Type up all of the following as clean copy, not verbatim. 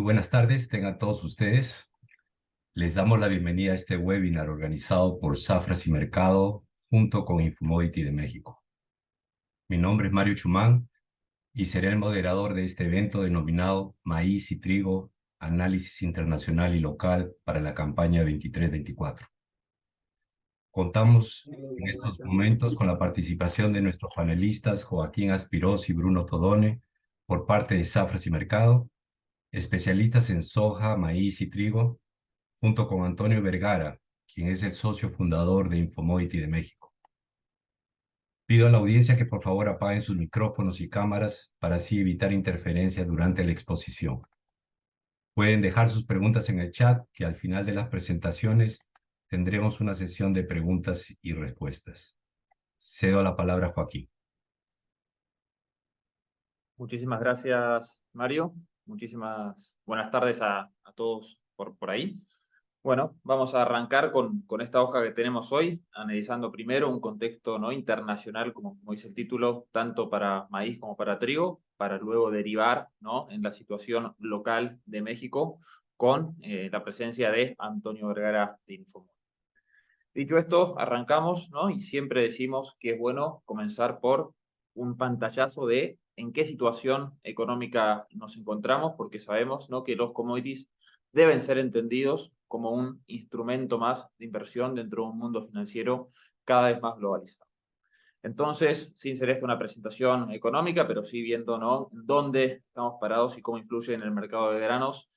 buenas tardes, tengan todos ustedes. Les damos la bienvenida a este webinar organizado por Safras y Mercado junto con Infomodity de México. Mi nombre es Mario Chumán y seré el moderador de este evento denominado Maíz y Trigo, Análisis Internacional y Local para la campaña 23-24. Contamos en estos momentos con la participación de nuestros panelistas Joaquín Aspirós y Bruno Todone por parte de Safras y Mercado, especialistas en soja, maíz y trigo, junto con Antonio Vergara, quien es el socio fundador de Infomodity de México. Pido a la audiencia que por favor apaguen sus micrófonos y cámaras para así evitar interferencias durante la exposición. Pueden dejar sus preguntas en el chat, que al final de las presentaciones tendremos una sesión de preguntas y respuestas. Cedo la palabra a Joaquín. Muchísimas gracias, Mario. Muchísimas buenas tardes a todos por ahí. Bueno, vamos a arrancar con esta hoja que tenemos hoy, analizando primero un contexto no internacional, como dice el título, tanto para maíz como para trigo, para luego derivar ¿no? en la situación local de México con la presencia de Antonio Vergara de Infomodity. Dicho esto, arrancamos, ¿no? Y siempre decimos que es bueno comenzar por un pantallazo de en qué situación económica nos encontramos, porque sabemos, ¿no? que los commodities deben ser entendidos como un instrumento más de inversión dentro de un mundo financiero cada vez más globalizado. Entonces, sin ser esta una presentación económica, pero sí viendo, ¿no? dónde estamos parados y cómo influye en el mercado de granos,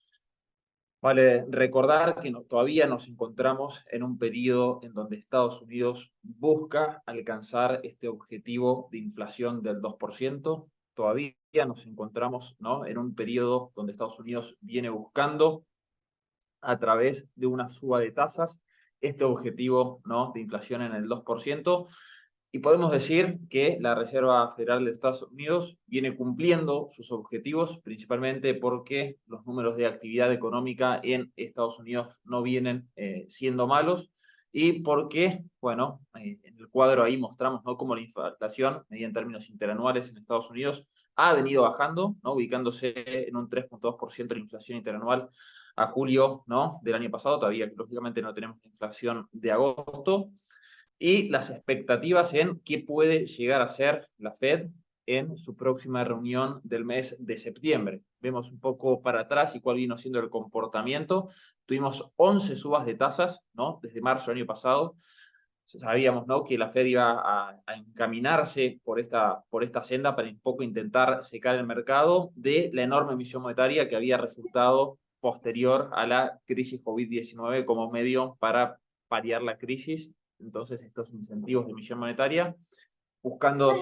vale recordar que todavía nos encontramos en un periodo en donde Estados Unidos busca alcanzar este objetivo de inflación del 2%. Todavía nos encontramos, ¿no? en un periodo donde Estados Unidos viene buscando, a través de una suba de tasas, este objetivo, ¿no? de inflación en el 2%. Y podemos decir que la Reserva Federal de Estados Unidos viene cumpliendo sus objetivos, principalmente porque los números de actividad económica en Estados Unidos no vienen siendo malos y porque, bueno, en el cuadro ahí mostramos ¿no? cómo la inflación, medida en términos interanuales en Estados Unidos, ha venido bajando, ¿no? ubicándose en un 3,2% de inflación interanual a julio ¿no? del año pasado. Todavía, lógicamente, no tenemos inflación de agosto. Y las expectativas en qué puede llegar a ser la Fed en su próxima reunión del mes de septiembre. Vemos un poco para atrás y cuál vino siendo el comportamiento. Tuvimos 11 subas de tasas, ¿no? Desde marzo del año pasado. Sabíamos, ¿no? que la Fed iba a encaminarse por esta senda para un poco intentar secar el mercado de la enorme emisión monetaria que había resultado posterior a la crisis COVID-19 como medio para paliar la crisis. Entonces, estos incentivos de emisión monetaria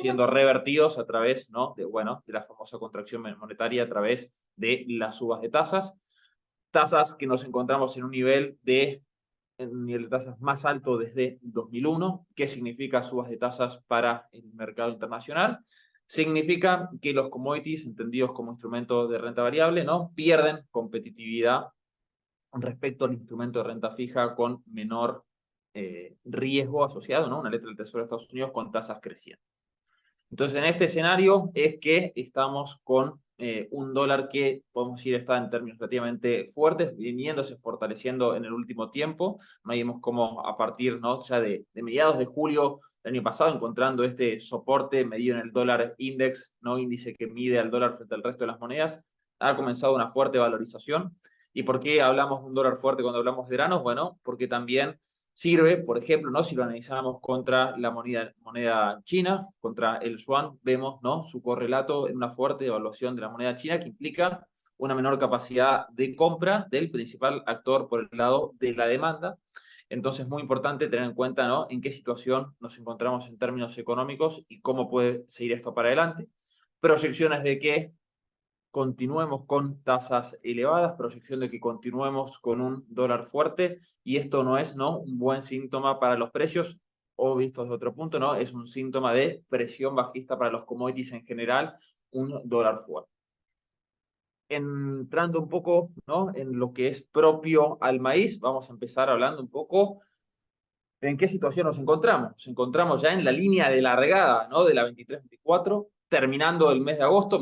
siendo revertidos a través ¿no? de la famosa contracción monetaria a través de las subas de tasas. Tasas que nos encontramos en un nivel de tasas más alto desde 2001. ¿Qué significa subas de tasas para el mercado internacional? Significa que los commodities, entendidos como instrumento de renta variable, ¿no? pierden competitividad respecto al instrumento de renta fija con menor riesgo asociado, ¿no? Una letra del Tesoro de Estados Unidos con tasas crecientes. Entonces, en este escenario es que estamos con un dólar que, podemos decir, está en términos relativamente fuertes, viniéndose fortaleciendo en el último tiempo. No vemos cómo a partir ¿no? ya de mediados de julio del año pasado, encontrando este soporte medido en el dólar index, ¿no? índice que mide al dólar frente al resto de las monedas, ha comenzado una fuerte valorización. ¿Y por qué hablamos de un dólar fuerte cuando hablamos de granos? Bueno, porque también sirve, por ejemplo, ¿no? si lo analizamos contra la moneda china, contra el yuan, vemos ¿no? su correlato en una fuerte devaluación de la moneda china que implica una menor capacidad de compra del principal actor por el lado de la demanda. Entonces, es muy importante tener en cuenta ¿no? en qué situación nos encontramos en términos económicos y cómo puede seguir esto para adelante. Proyecciones de que continuemos con tasas elevadas, proyección de que continuemos con un dólar fuerte, y esto no es ¿no? un buen síntoma para los precios, o visto desde otro punto, ¿no? es un síntoma de presión bajista para los commodities en general, un dólar fuerte. Entrando un poco ¿no? en lo que es propio al maíz, vamos a empezar hablando un poco ¿en qué situación nos encontramos? Nos encontramos ya en la línea de largada ¿no? de la 23-24, terminando el mes de agosto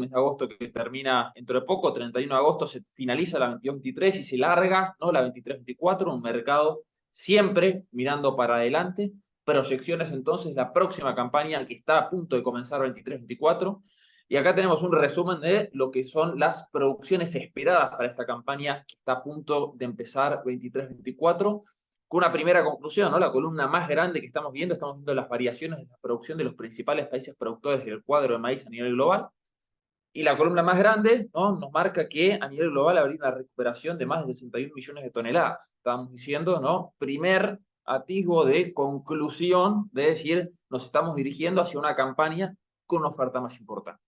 que termina dentro de poco, 31 de agosto, se finaliza la 22-23 y se larga, ¿no?, la 23-24, un mercado siempre mirando para adelante. Proyecciones entonces, la próxima campaña que está a punto de comenzar 23-24. Y acá tenemos un resumen de lo que son las producciones esperadas para esta campaña que está a punto de empezar 23-24, con una primera conclusión, ¿no? La columna más grande que estamos viendo las variaciones de la producción de los principales países productores del cuadro de maíz a nivel global. Y la columna más grande, ¿no?, nos marca que a nivel global habría una recuperación de más de 61 millones de toneladas. Estábamos diciendo, ¿no?, primer atisbo de conclusión, de decir, nos estamos dirigiendo hacia una campaña con una oferta más importante.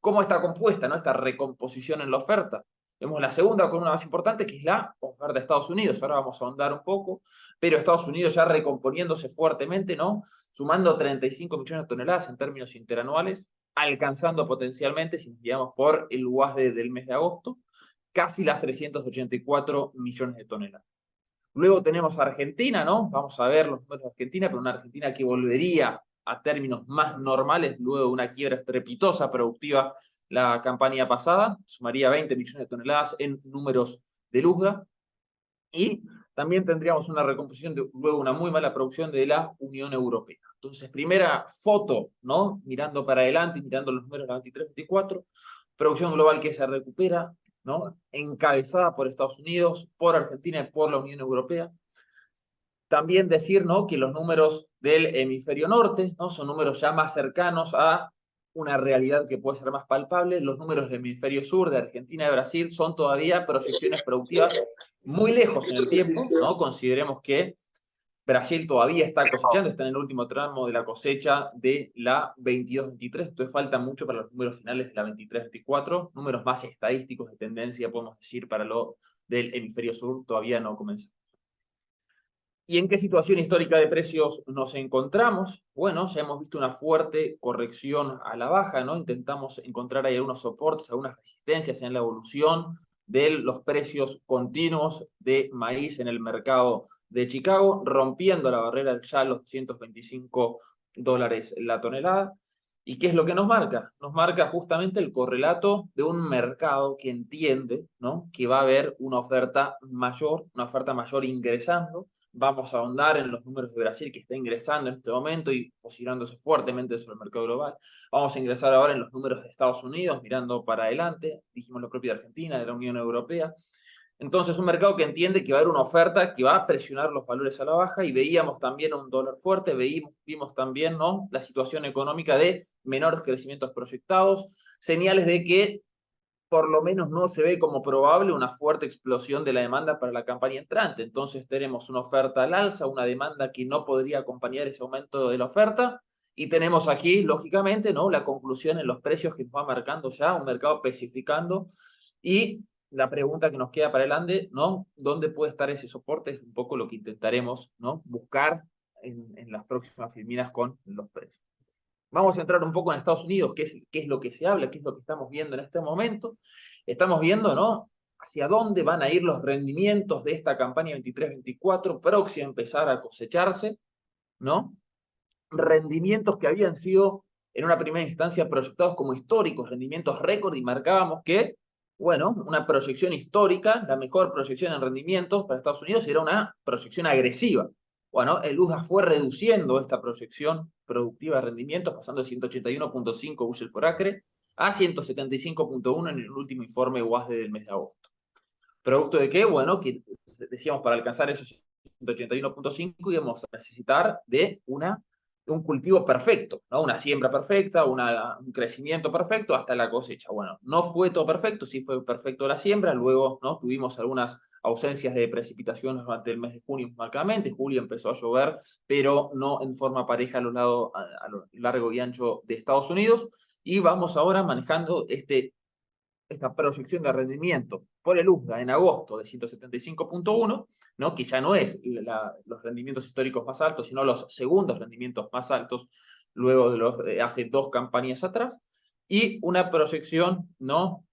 ¿Cómo está compuesta, ¿no?, esta recomposición en la oferta? Vemos la segunda columna más importante, que es la oferta de Estados Unidos. Ahora vamos a ahondar un poco, pero Estados Unidos ya recomponiéndose fuertemente, ¿no?, sumando 35 millones de toneladas en términos interanuales, alcanzando potencialmente, si nos guiamos por el WASDE del mes de agosto, casi las 384 millones de toneladas. Luego tenemos a Argentina, ¿no? Vamos a ver los números de Argentina, pero una Argentina que volvería a términos más normales luego de una quiebra estrepitosa productiva la campaña pasada, sumaría 20 millones de toneladas en números de Luzga, y también tendríamos una recomposición de luego una muy mala producción de la Unión Europea. Entonces, primera foto, ¿no?, mirando para adelante y mirando los números de la 23-24, producción global que se recupera, ¿no?, encabezada por Estados Unidos, por Argentina y por la Unión Europea. También decir, ¿no?, que los números del hemisferio norte, ¿no?, son números ya más cercanos a una realidad que puede ser más palpable. Los números del hemisferio sur, de Argentina y Brasil, son todavía proyecciones productivas muy lejos en el tiempo, ¿no? Consideremos que Brasil todavía está cosechando, está en el último tramo de la cosecha de la 22-23, entonces falta mucho para los números finales de la 23-24, números más estadísticos de tendencia, podemos decir, para lo del hemisferio sur, todavía no comenzó. ¿Y en qué situación histórica de precios nos encontramos? Bueno, ya hemos visto una fuerte corrección a la baja, ¿no? Intentamos encontrar ahí algunos soportes, algunas resistencias en la evolución de los precios continuos de maíz en el mercado de Chicago, rompiendo la barrera ya a los $125 la tonelada. ¿Y qué es lo que nos marca? Nos marca justamente el correlato de un mercado que entiende, ¿no?, que va a haber una oferta mayor ingresando. Vamos a ahondar en los números de Brasil, que está ingresando en este momento y posicionándose fuertemente sobre el mercado global. Vamos a ingresar ahora en los números de Estados Unidos, mirando para adelante. Dijimos lo propio de Argentina, de la Unión Europea. Entonces, un mercado que entiende que va a haber una oferta que va a presionar los valores a la baja, y veíamos también un dólar fuerte, vimos también, ¿no?, la situación económica de menores crecimientos proyectados, señales de que por lo menos no se ve como probable una fuerte explosión de la demanda para la campaña entrante. Entonces tenemos una oferta al alza, una demanda que no podría acompañar ese aumento de la oferta, y tenemos aquí, lógicamente, ¿no?, la conclusión en los precios que nos va marcando ya un mercado especificando, y la pregunta que nos queda para adelante, ¿no?, ¿dónde puede estar ese soporte? Es un poco lo que intentaremos, ¿no?, buscar en las próximas filminas con los precios. Vamos a entrar un poco en Estados Unidos, qué es lo que se habla, qué es lo que estamos viendo en este momento. Estamos viendo, ¿no?, hacia dónde van a ir los rendimientos de esta campaña 23-24, próxima a empezar a cosecharse, ¿no? Rendimientos que habían sido en una primera instancia proyectados como históricos, rendimientos récord, y marcábamos que, bueno, una proyección histórica, la mejor proyección en rendimientos para Estados Unidos era una proyección agresiva. Bueno, el USDA fue reduciendo esta proyección productiva de rendimientos, pasando de 181.5 bushel por acre a 175.1 en el último informe WASDE del mes de agosto. ¿Producto de qué? Bueno, que decíamos, para alcanzar esos 181.5 íbamos a necesitar de un cultivo perfecto, ¿no?, una siembra perfecta, un crecimiento perfecto hasta la cosecha. Bueno, no fue todo perfecto, sí fue perfecto la siembra, luego, ¿no?, tuvimos algunas ausencias de precipitaciones durante el mes de junio marcadamente. Julio empezó a llover, pero no en forma pareja a lo largo y ancho de Estados Unidos, y vamos ahora manejando esta proyección de rendimiento por el USDA en agosto de 175.1, ¿no?, que ya no es los rendimientos históricos más altos, sino los segundos rendimientos más altos luego de los hace 2 campañas atrás, y una proyección, ¿no?,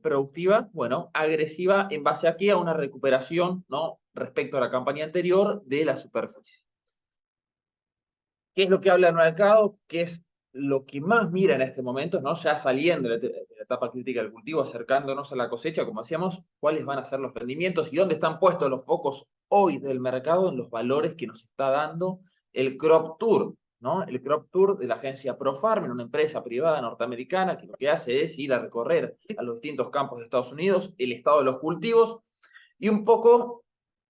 productiva, bueno, agresiva, en base aquí a una recuperación, ¿no?, respecto a la campaña anterior de la superficie. ¿Qué es lo que habla el mercado? ¿Qué es lo que más mira en este momento, ¿no? Ya saliendo de la etapa crítica del cultivo, acercándonos a la cosecha, como decíamos, cuáles van a ser los rendimientos y dónde están puestos los focos hoy del mercado en los valores que nos está dando el Crop Tour, ¿no? El Crop Tour de la agencia ProFarm, una empresa privada norteamericana que lo que hace es ir a recorrer a los distintos campos de Estados Unidos, el estado de los cultivos y un poco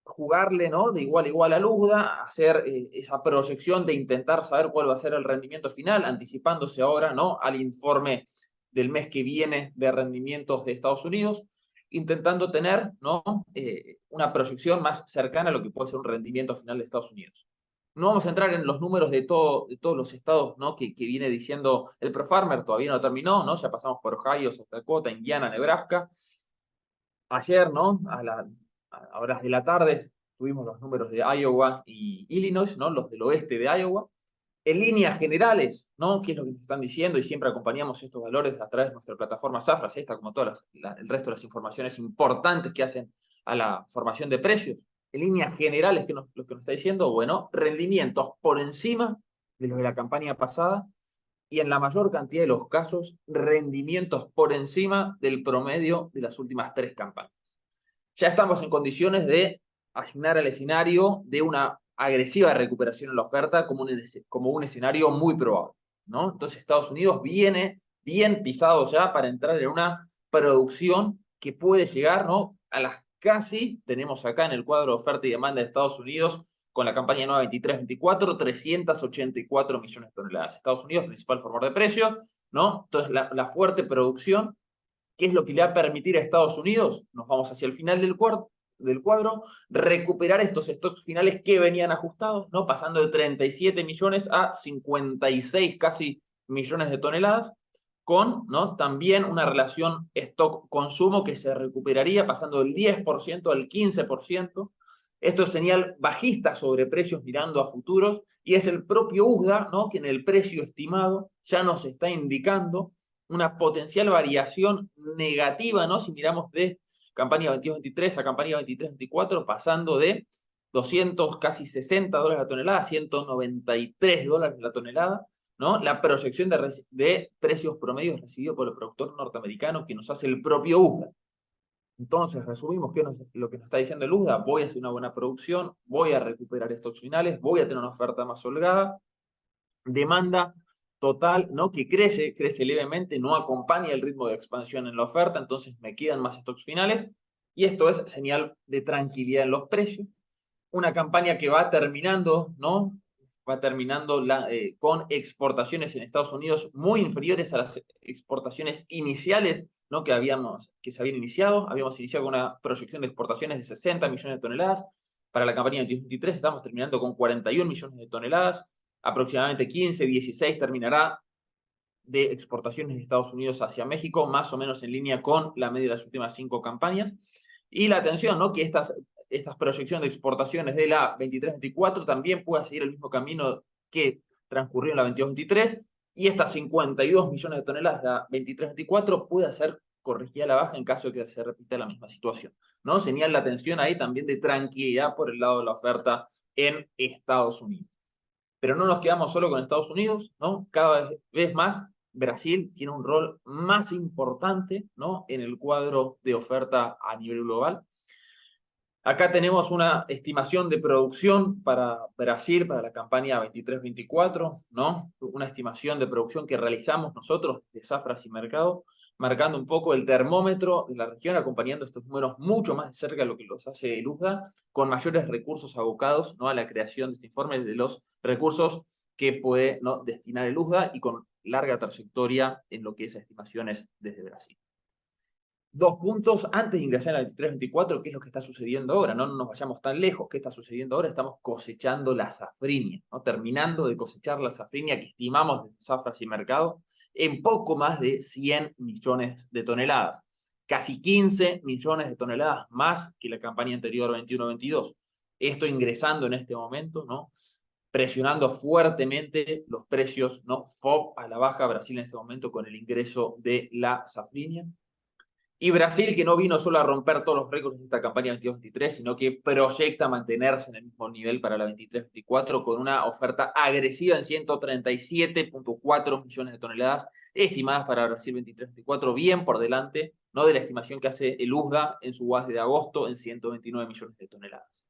jugarle, ¿no? De igual a igual al USDA, hacer esa proyección de intentar saber cuál va a ser el rendimiento final, anticipándose ahora, ¿no? Al informe del mes que viene de rendimientos de Estados Unidos, intentando tener, ¿no? Una proyección más cercana a lo que puede ser un rendimiento final de Estados Unidos. No vamos a entrar en los números de todos los estados, ¿no? que viene diciendo el ProFarmer, todavía no terminó, ¿no? Ya pasamos por Ohio, South Dakota, Indiana, Nebraska. Ayer, ¿no? A horas de la tarde, tuvimos los números de Iowa y Illinois, ¿no? Los del oeste de Iowa. En líneas generales, ¿no? ¿Qué es lo que nos están diciendo? Y siempre acompañamos estos valores a través de nuestra plataforma Safra, esta como todas el resto de las informaciones importantes que hacen a la formación de precios. En líneas generales, lo que nos está diciendo? Bueno, rendimientos por encima de los de la campaña pasada y en la mayor cantidad de los casos, rendimientos por encima del promedio de las últimas 3 campañas. Ya estamos en condiciones de asignar al escenario de una agresiva recuperación en la oferta como un escenario muy probable, ¿no? Entonces Estados Unidos viene bien pisado ya para entrar en una producción que puede llegar, ¿no? A las casi, tenemos acá en el cuadro de oferta y demanda de Estados Unidos, con la campaña nueva 23-24, 384 millones de toneladas. Estados Unidos, principal formador de precios, ¿no? Entonces la fuerte producción, ¿qué es lo que le va a permitir a Estados Unidos? Nos vamos hacia el final del cuadro, recuperar estos stocks finales que venían ajustados, ¿no? Pasando de 37 millones a 56 casi millones de toneladas, con, ¿no? También una relación stock-consumo que se recuperaría pasando del 10% al 15%. Esto es señal bajista sobre precios mirando a futuros y es el propio USDA, ¿no? Que en el precio estimado ya nos está indicando una potencial variación negativa, ¿no? Si miramos de campaña 22-23 a campaña 23-24, pasando de 200, casi $60 la tonelada a $193 la tonelada, ¿no? La proyección de precios promedios recibidos por el productor norteamericano que nos hace el propio USDA. Entonces, resumimos lo que nos está diciendo el USDA: voy a hacer una buena producción, voy a recuperar stocks finales, voy a tener una oferta más holgada, demanda total, ¿no? Que crece levemente, no acompaña el ritmo de expansión en la oferta, entonces me quedan más stocks finales, y esto es señal de tranquilidad en los precios. Una campaña que va terminando, ¿no? Va terminando con exportaciones en Estados Unidos muy inferiores a las exportaciones iniciales, ¿no? Que se habían iniciado. Habíamos iniciado con una proyección de exportaciones de 60 millones de toneladas. Para la campaña de 2023 estamos terminando con 41 millones de toneladas. Aproximadamente 15, 16 terminará de exportaciones de Estados Unidos hacia México, más o menos en línea con la media de las últimas 5 campañas. Y la atención, ¿no? Que estas proyecciones de exportaciones de la 23-24 también pueda seguir el mismo camino que transcurrió en la 22-23, y estas 52 millones de toneladas de la 23-24 pueda ser corregida a la baja en caso de que se repita la misma situación, ¿no? Señala la atención ahí también de tranquilidad por el lado de la oferta en Estados Unidos. Pero no nos quedamos solo con Estados Unidos, ¿no? Cada vez más Brasil tiene un rol más importante, ¿no? En el cuadro de oferta a nivel global. Acá tenemos una estimación de producción para Brasil, para la campaña 23-24, ¿no? Una estimación de producción que realizamos nosotros de Safras y Mercado, marcando un poco el termómetro de la región, acompañando estos números mucho más de cerca de lo que los hace el USDA, con mayores recursos abocados, ¿no? A la creación de este informe, de los recursos que puede, ¿no? Destinar el USDA, y con larga trayectoria en lo que es estimaciones desde Brasil. 2 puntos antes de ingresar a la 23-24, ¿qué es lo que está sucediendo ahora? No nos vayamos tan lejos. ¿Qué está sucediendo ahora? Estamos cosechando la safrinia, ¿no? Terminando de cosechar la safrinia que estimamos de Safras y Mercado en poco más de 100 millones de toneladas. Casi 15 millones de toneladas más que la campaña anterior 21-22. Esto ingresando en este momento, ¿no? Presionando fuertemente los precios, ¿no? FOB a la baja. Brasil en este momento con el ingreso de la safrinia. Y Brasil, que no vino solo a romper todos los récords de esta campaña 22-23, sino que proyecta mantenerse en el mismo nivel para la 23-24 con una oferta agresiva en 137,4 millones de toneladas estimadas para Brasil 23-24, bien por delante, ¿no?, de la estimación que hace el USDA en su base de agosto en 129 millones de toneladas.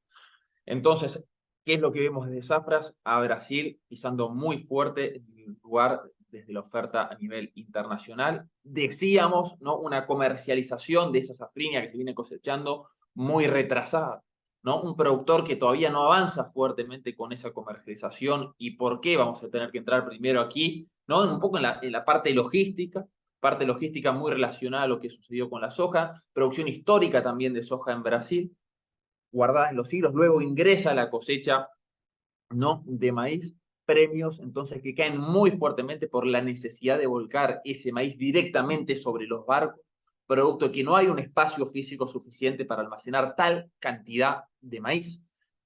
Entonces, ¿qué es lo que vemos desde Zafras? A Brasil pisando muy fuerte en el lugar desde la oferta a nivel internacional. Decíamos, ¿no?, una comercialización de esa safrinha que se viene cosechando muy retrasada, ¿no? Un productor que todavía no avanza fuertemente con esa comercialización. ¿Y por qué? Vamos a tener que entrar primero aquí, ¿no?, un poco en la parte logística muy relacionada a lo que sucedió con la soja, producción histórica también de soja en Brasil, guardada en los siglos, luego ingresa la cosecha, ¿no?, de maíz, premios entonces que caen muy fuertemente por la necesidad de volcar ese maíz directamente sobre los barcos, producto que no hay un espacio físico suficiente para almacenar tal cantidad de maíz.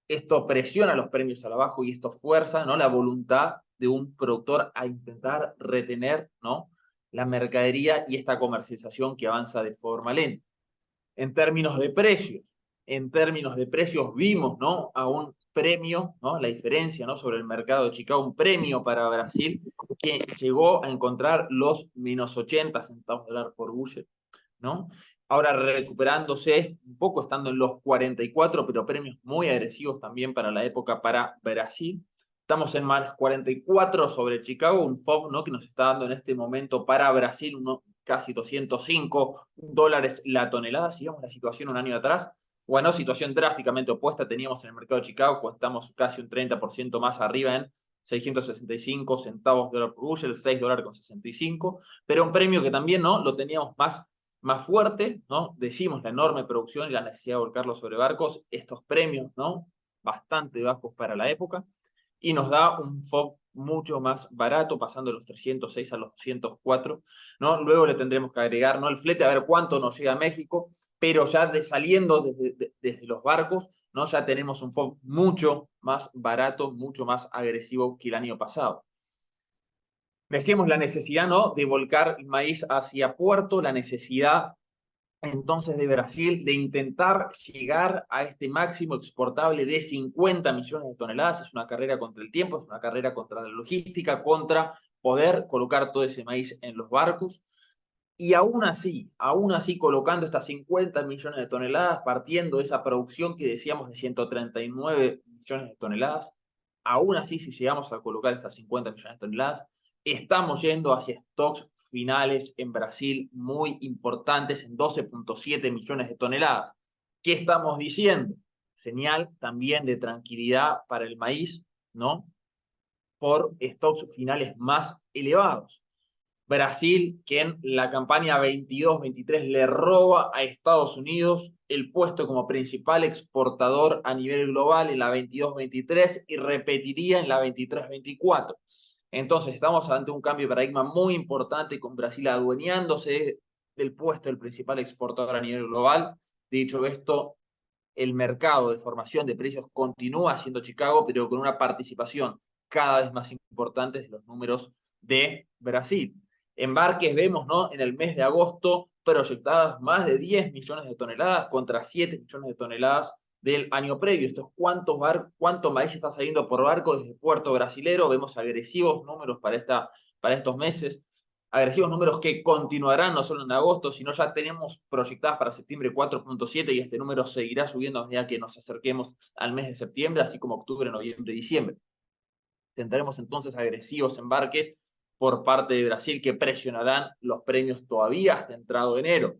Esto presiona los premios a la baja y esto fuerza, ¿no?, la voluntad de un productor a intentar retener, ¿no?, la mercadería y esta comercialización que avanza de forma lenta. En términos de precios vimos, ¿no?, a un premio, ¿no?, la diferencia, ¿no?, sobre el mercado de Chicago, un premio para Brasil que llegó a encontrar los menos 80 centavos de dólar por bushel, ¿no? Ahora recuperándose un poco, estando en los 44, pero premios muy agresivos también para la época para Brasil. Estamos en más 44 sobre Chicago, un FOB, ¿no?, que nos está dando en este momento para Brasil casi 205 dólares la tonelada. Si vemos la situación un año atrás, bueno, situación drásticamente opuesta teníamos en el mercado de Chicago, cuando estamos casi un 30% más arriba en 665 centavos de dólar por bushel, 6 dólares con 65, pero un premio que también, ¿no?, lo teníamos más fuerte, ¿no? Decimos la enorme producción y la necesidad de volcarlo sobre barcos, estos premios, ¿no?, bastante bajos para la época, y nos da un FOB mucho más barato, pasando de los 306 a los 204, ¿no? Luego le tendremos que agregar, ¿no?, el flete, a ver cuánto nos llega a México, pero ya saliendo desde los barcos, ¿no?, ya tenemos un FOB mucho más barato, mucho más agresivo que el año pasado. Decíamos la necesidad, ¿no?, de volcar el maíz hacia puerto, la necesidad entonces de Brasil de intentar llegar a este máximo exportable de 50 millones de toneladas. Es una carrera contra el tiempo, es una carrera contra la logística, contra poder colocar todo ese maíz en los barcos. Y aún así colocando estas 50 millones de toneladas, partiendo de esa producción que decíamos de 139 millones de toneladas, aún así, si llegamos a colocar estas 50 millones de toneladas, estamos yendo hacia stocks finales en Brasil muy importantes en 12,7 millones de toneladas. ¿Qué estamos diciendo? Señal también de tranquilidad para el maíz, ¿no?, por stocks finales más elevados. Brasil, que en la campaña 22-23 le roba a Estados Unidos el puesto como principal exportador a nivel global en la 22-23 y repetiría en la 23-24. Entonces estamos ante un cambio de paradigma muy importante, con Brasil adueñándose del puesto del principal exportador a nivel global. Dicho esto, el mercado de formación de precios continúa siendo Chicago, pero con una participación cada vez más importante de los números de Brasil. Embarques vemos, ¿no?, en el mes de agosto proyectadas más de 10 millones de toneladas contra 7 millones de toneladas del año previo. Esto es cuánto maíz está saliendo por barco desde puerto brasilero. Vemos agresivos números para estos meses, agresivos números que continuarán no solo en agosto, sino ya tenemos proyectadas para septiembre 4,7, y este número seguirá subiendo a medida que nos acerquemos al mes de septiembre, así como octubre, noviembre y diciembre. Tendremos entonces agresivos embarques por parte de Brasil que presionarán los premios todavía hasta entrado enero.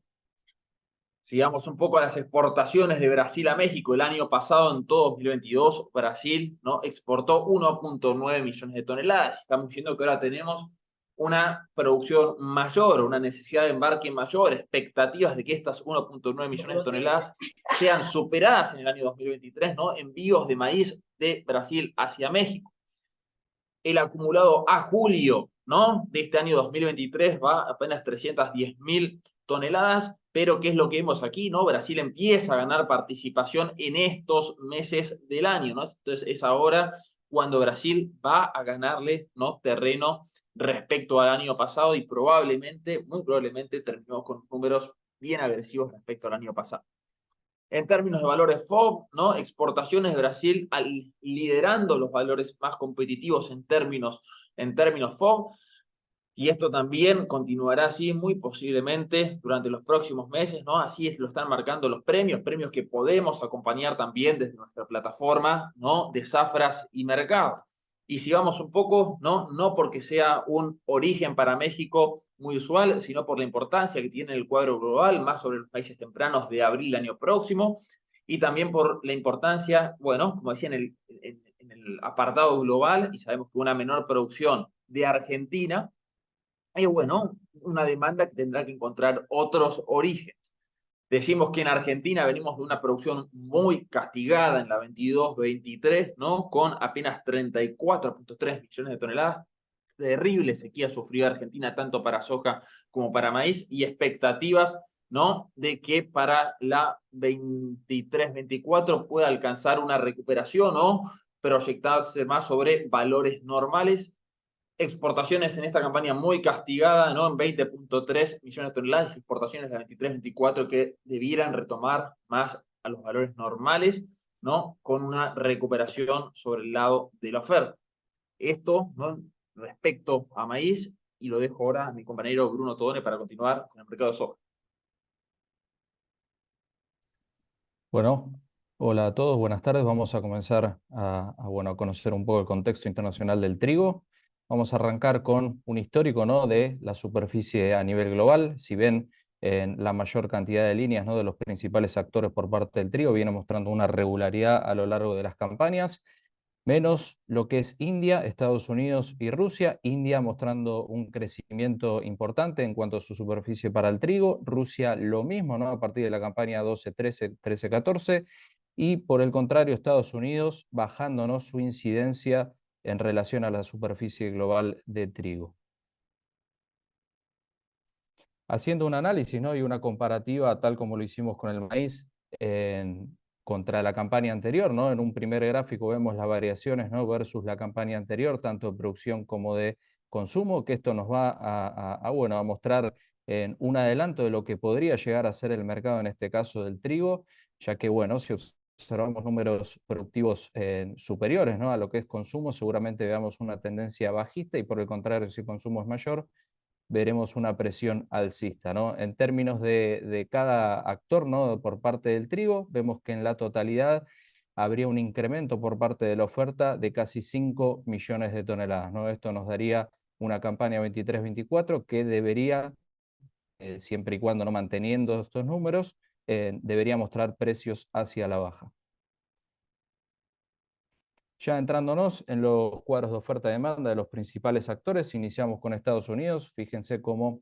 Sigamos un poco a las exportaciones de Brasil a México. El año pasado, en todo 2022, Brasil, ¿no?, exportó 1,9 millones de toneladas. Estamos diciendo que ahora tenemos una producción mayor, una necesidad de embarque mayor, expectativas de que estas 1,9 millones de toneladas sean superadas en el año 2023, ¿no?, envíos de maíz de Brasil hacia México. El acumulado a julio, ¿no?, de este año 2023 va a apenas 310.000 toneladas, pero ¿qué es lo que vemos aquí, no? Brasil empieza a ganar participación en estos meses del año, ¿no? Entonces es ahora cuando Brasil va a ganarle, ¿no?, terreno respecto al año pasado, y probablemente, muy probablemente, terminó con números bien agresivos respecto al año pasado. En términos de valores FOB, ¿no? Exportaciones de Brasil liderando los valores más competitivos en términos FOB, y esto también continuará así muy posiblemente durante los próximos meses, ¿no? Así es, lo están marcando los premios que podemos acompañar también desde nuestra plataforma, ¿no? De Zafras y Mercado. Y si vamos un poco, no porque sea un origen para México muy usual, sino por la importancia que tiene el cuadro global, más sobre los países tempranos de abril año próximo, y también por la importancia, bueno, como decía, en el apartado global, y sabemos que una menor producción de Argentina, hay, bueno, una demanda que tendrá que encontrar otros orígenes. Decimos que en Argentina venimos de una producción muy castigada en la 22-23, ¿no? Con apenas 34.3 millones de toneladas. Terrible sequía sufrió Argentina tanto para soja como para maíz, y expectativas, ¿no? De que para la 23-24 pueda alcanzar una recuperación o proyectarse más sobre valores normales. Exportaciones en esta campaña muy castigada, ¿no? En 20.3 millones de toneladas, exportaciones de la 23-24 que debieran retomar más a los valores normales, ¿no? Con una recuperación sobre el lado de la oferta. Esto, ¿no? Respecto a maíz, y lo dejo ahora a mi compañero Bruno Todone para continuar con el mercado de soja. Bueno, hola a todos, buenas tardes. Vamos a comenzar a conocer un poco el contexto internacional del trigo. Vamos a arrancar con un histórico, ¿no? De la superficie a nivel global. Si ven la mayor cantidad de líneas, ¿no? De los principales actores por parte del trigo, viene mostrando una regularidad a lo largo de las campañas, menos lo que es India, Estados Unidos y Rusia. India mostrando un crecimiento importante en cuanto a su superficie para el trigo, Rusia lo mismo, ¿no? A partir de la campaña 12-13, 13-14, y por el contrario Estados Unidos bajando, ¿no? Su incidencia en relación a la superficie global de trigo. Haciendo un análisis, ¿no? Y una comparativa tal como lo hicimos con el maíz contra la campaña anterior, ¿no? En un primer gráfico vemos las variaciones, ¿no? Versus la campaña anterior, tanto de producción como de consumo, que esto nos va a mostrar un adelanto de lo que podría llegar a ser el mercado, en este caso del trigo, ya que, bueno, si observamos números productivos superiores, ¿no? A lo que es consumo, seguramente veamos una tendencia bajista, y por el contrario, si consumo es mayor, veremos una presión alcista, ¿no? En términos de cada actor, ¿no? Por parte del trigo, vemos que en la totalidad habría un incremento por parte de la oferta de casi 5 millones de toneladas, ¿no? Esto nos daría una campaña 23-24 que debería, siempre y cuando no manteniendo estos números, debería mostrar precios hacia la baja. Ya entrándonos en los cuadros de oferta-demanda de los principales actores, iniciamos con Estados Unidos. Fíjense cómo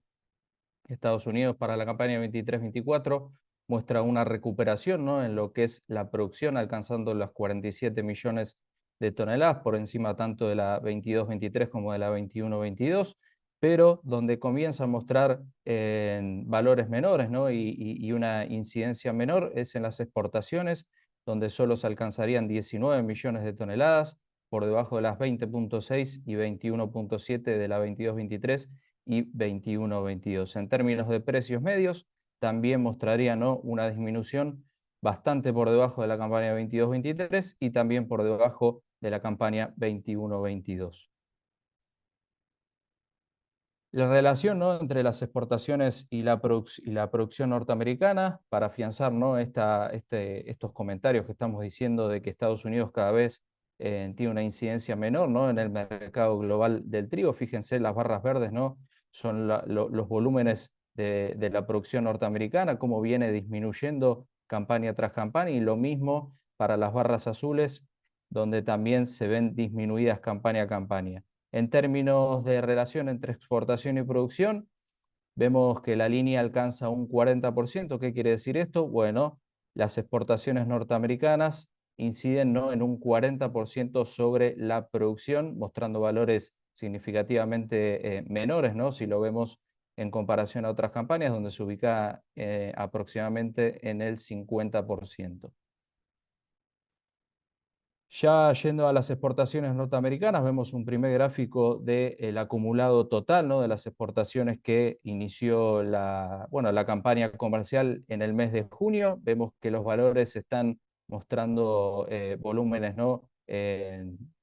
Estados Unidos para la campaña 23-24 muestra una recuperación, ¿no? En lo que es la producción, alcanzando las 47 millones de toneladas, por encima tanto de la 22-23 como de la 21-22, pero donde comienza a mostrar valores menores, ¿no? Y una incidencia menor es en las exportaciones, donde solo se alcanzarían 19 millones de toneladas, por debajo de las 20.6 y 21.7 de la 22-23 y 21-22. En términos de precios medios, también mostraría, ¿no? Una disminución bastante por debajo de la campaña 22-23 y también por debajo de la campaña 21-22. La relación, ¿no? Entre las exportaciones y la producción norteamericana, para afianzar, ¿no? Estos comentarios que estamos diciendo de que Estados Unidos cada vez tiene una incidencia menor, ¿no? En el mercado global del trigo. Fíjense, las barras verdes, ¿no? Son los volúmenes de la producción norteamericana, cómo viene disminuyendo campaña tras campaña, y lo mismo para las barras azules, donde también se ven disminuidas campaña a campaña. En términos de relación entre exportación y producción, vemos que la línea alcanza un 40%. ¿Qué quiere decir esto? Bueno, las exportaciones norteamericanas inciden, ¿no? En un 40% sobre la producción, mostrando valores significativamente menores, ¿no? Si lo vemos en comparación a otras campañas, donde se ubica aproximadamente en el 50%. Ya yendo a las exportaciones norteamericanas, vemos un primer gráfico del acumulado total, ¿no?, de las exportaciones que inició la campaña comercial en el mes de junio. Vemos que los valores están mostrando volúmenes, ¿no?,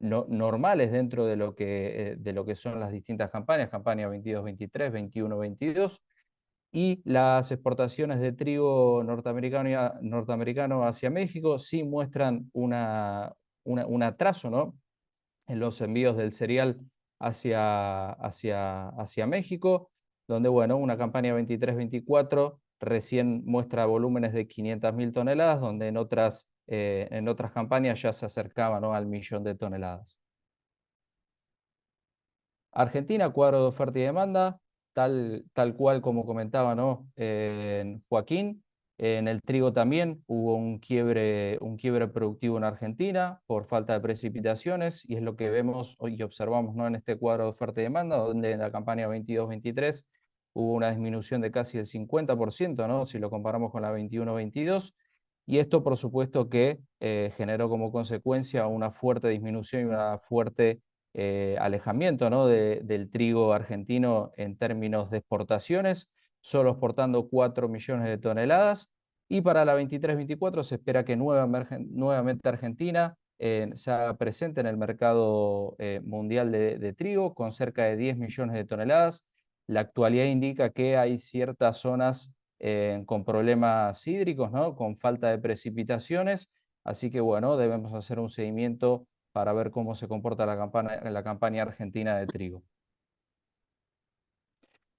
normales dentro de lo que son las distintas campañas, campaña 22-23, 21-22. Y las exportaciones de trigo norteamericano hacia México sí muestran un atraso, ¿no?, en los envíos del cereal hacia México, donde, bueno, una campaña 23-24 recién muestra volúmenes de 500.000 toneladas, donde en otras campañas ya se acercaba, ¿no?, al 1.000.000 de toneladas. Argentina, cuadro de oferta y demanda, tal cual como comentaba, ¿no?, Joaquín. En el trigo también hubo un quiebre productivo en Argentina por falta de precipitaciones, y es lo que vemos hoy y observamos, ¿no?, en este cuadro de oferta y demanda, donde en la campaña 22-23 hubo una disminución de casi el 50%, ¿no?, si lo comparamos con la 21-22. Y esto, por supuesto, que generó como consecuencia una fuerte disminución y una fuerte alejamiento, ¿no?, del trigo argentino en términos de exportaciones, solo exportando 4 millones de toneladas. Y para la 23-24 se espera que nuevamente Argentina se haga presente en el mercado mundial de trigo con cerca de 10 millones de toneladas. La actualidad indica que hay ciertas zonas con problemas hídricos, ¿no?, con falta de precipitaciones, así que, bueno, debemos hacer un seguimiento para ver cómo se comporta la campaña argentina de trigo.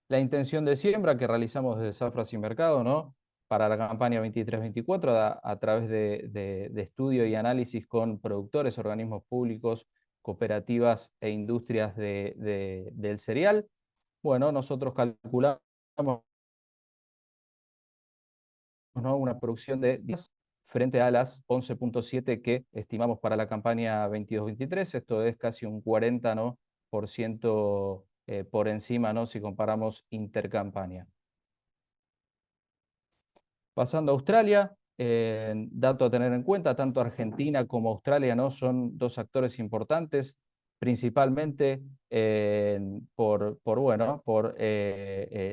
La intención de siembra que realizamos desde Zafras y Mercado, ¿no?, para la campaña 23-24 a través de estudio y análisis con productores, organismos públicos, cooperativas e industrias del cereal. Bueno, nosotros calculamos, ¿no?, una producción de 10 frente a las 11.7 que estimamos para la campaña 22-23. Esto es casi un 40%, ¿no?, por encima, ¿no?, si comparamos intercampaña. Pasando a Australia, dato a tener en cuenta, tanto Argentina como Australia, ¿no?, son dos actores importantes, principalmente por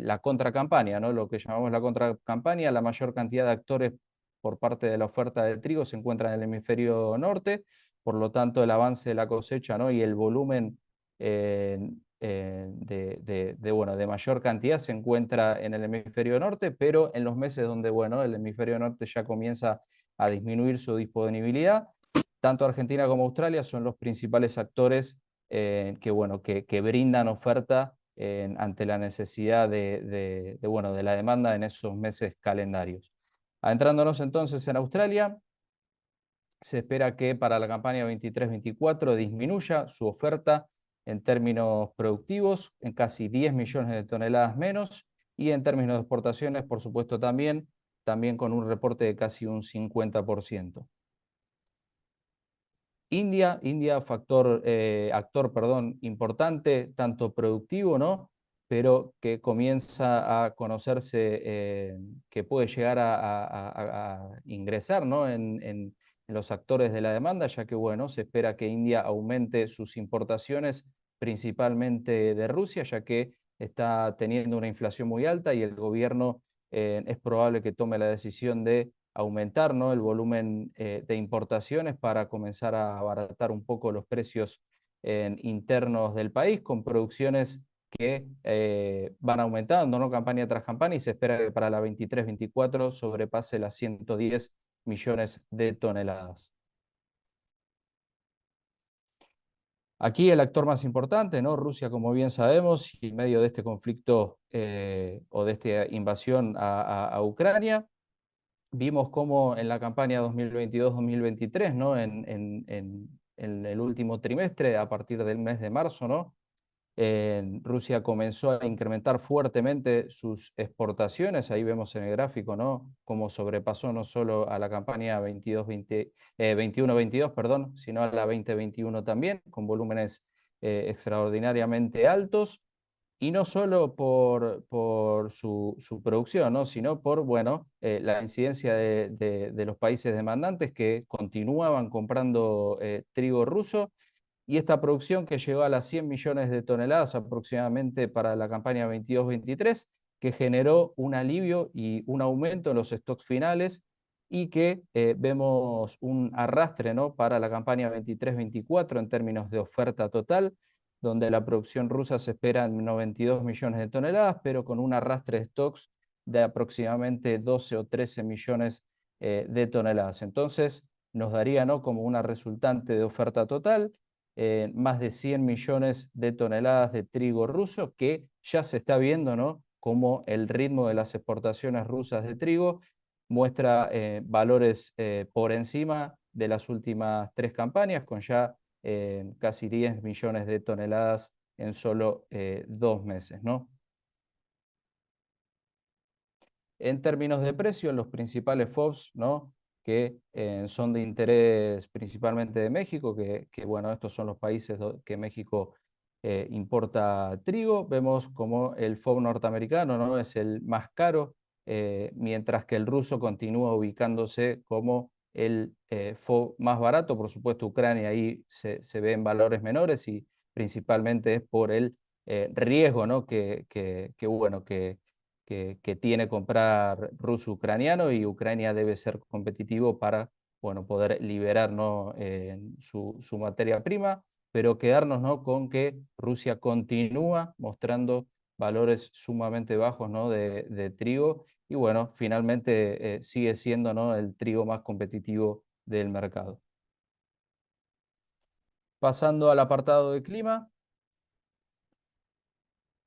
la contracampaña, ¿no?, lo que llamamos la contracampaña. La mayor cantidad de actores por parte de la oferta de trigo se encuentra en el hemisferio norte, por lo tanto el avance de la cosecha, ¿no?, y el volumen de mayor cantidad se encuentra en el hemisferio norte, pero en los meses donde, bueno, el hemisferio norte ya comienza a disminuir su disponibilidad, tanto Argentina como Australia son los principales actores que brindan oferta ante la necesidad de la demanda en esos meses calendarios. Adentrándonos entonces en Australia, se espera que para la campaña 23-24 disminuya su oferta en términos productivos en casi 10 millones de toneladas menos, y en términos de exportaciones, por supuesto, también con un reporte de casi un 50%. India, actor, perdón, importante, tanto productivo, ¿no?, pero que comienza a conocerse que puede llegar a ingresar, ¿no?, en los actores de la demanda, ya que, bueno, se espera que India aumente sus importaciones principalmente de Rusia, ya que está teniendo una inflación muy alta y el gobierno es probable que tome la decisión de aumentar, ¿no?, el volumen de importaciones para comenzar a abaratar un poco los precios internos del país, con producciones que van aumentando, ¿no?, campaña tras campaña, y se espera que para la 23-24 sobrepase las 110 millones de toneladas. Aquí el actor más importante, ¿no?, Rusia, como bien sabemos, y en medio de este conflicto o de esta invasión a Ucrania, vimos cómo en la campaña 2022-2023, ¿no?, en el último trimestre, a partir del mes de marzo, ¿no?, Rusia comenzó a incrementar fuertemente sus exportaciones. Ahí vemos en el gráfico, ¿no?, cómo sobrepasó no solo a la campaña 21-22, perdón, sino a la 20-21 también, con volúmenes extraordinariamente altos. Y no solo por su producción, ¿no? Sino por, bueno, la incidencia de los países demandantes que continuaban comprando trigo ruso, y esta producción que llegó a las 100 millones de toneladas aproximadamente para la campaña 22-23, que generó un alivio y un aumento en los stocks finales, y que vemos un arrastre, ¿no?, para la campaña 23-24 en términos de oferta total, donde la producción rusa se espera en 92 millones de toneladas, pero con un arrastre de stocks de aproximadamente 12 o 13 millones de toneladas. Entonces, nos daría, ¿no?, como una resultante de oferta total, más de 100 millones de toneladas de trigo ruso, que ya se está viendo, ¿no?, como el ritmo de las exportaciones rusas de trigo muestra valores por encima de las últimas 3 campañas, con ya casi 10 millones de toneladas en solo 2 meses, ¿no? En términos de precio, los principales FOBs, ¿no?, que son de interés principalmente de México, bueno, estos son los países que México importa trigo. Vemos como el FOB norteamericano, ¿no?, es el más caro, mientras que el ruso continúa ubicándose como el FOB más barato. Por supuesto, Ucrania ahí se ve en valores menores, y principalmente es por el riesgo, ¿no?, bueno, que tiene comprar ruso-ucraniano, y Ucrania debe ser competitivo para, bueno, poder liberar, ¿no?, su materia prima, pero quedarnos, ¿no?, con que Rusia continúa mostrando valores sumamente bajos, ¿no?, de trigo, y bueno, finalmente sigue siendo, ¿no?, el trigo más competitivo del mercado. Pasando al apartado de clima,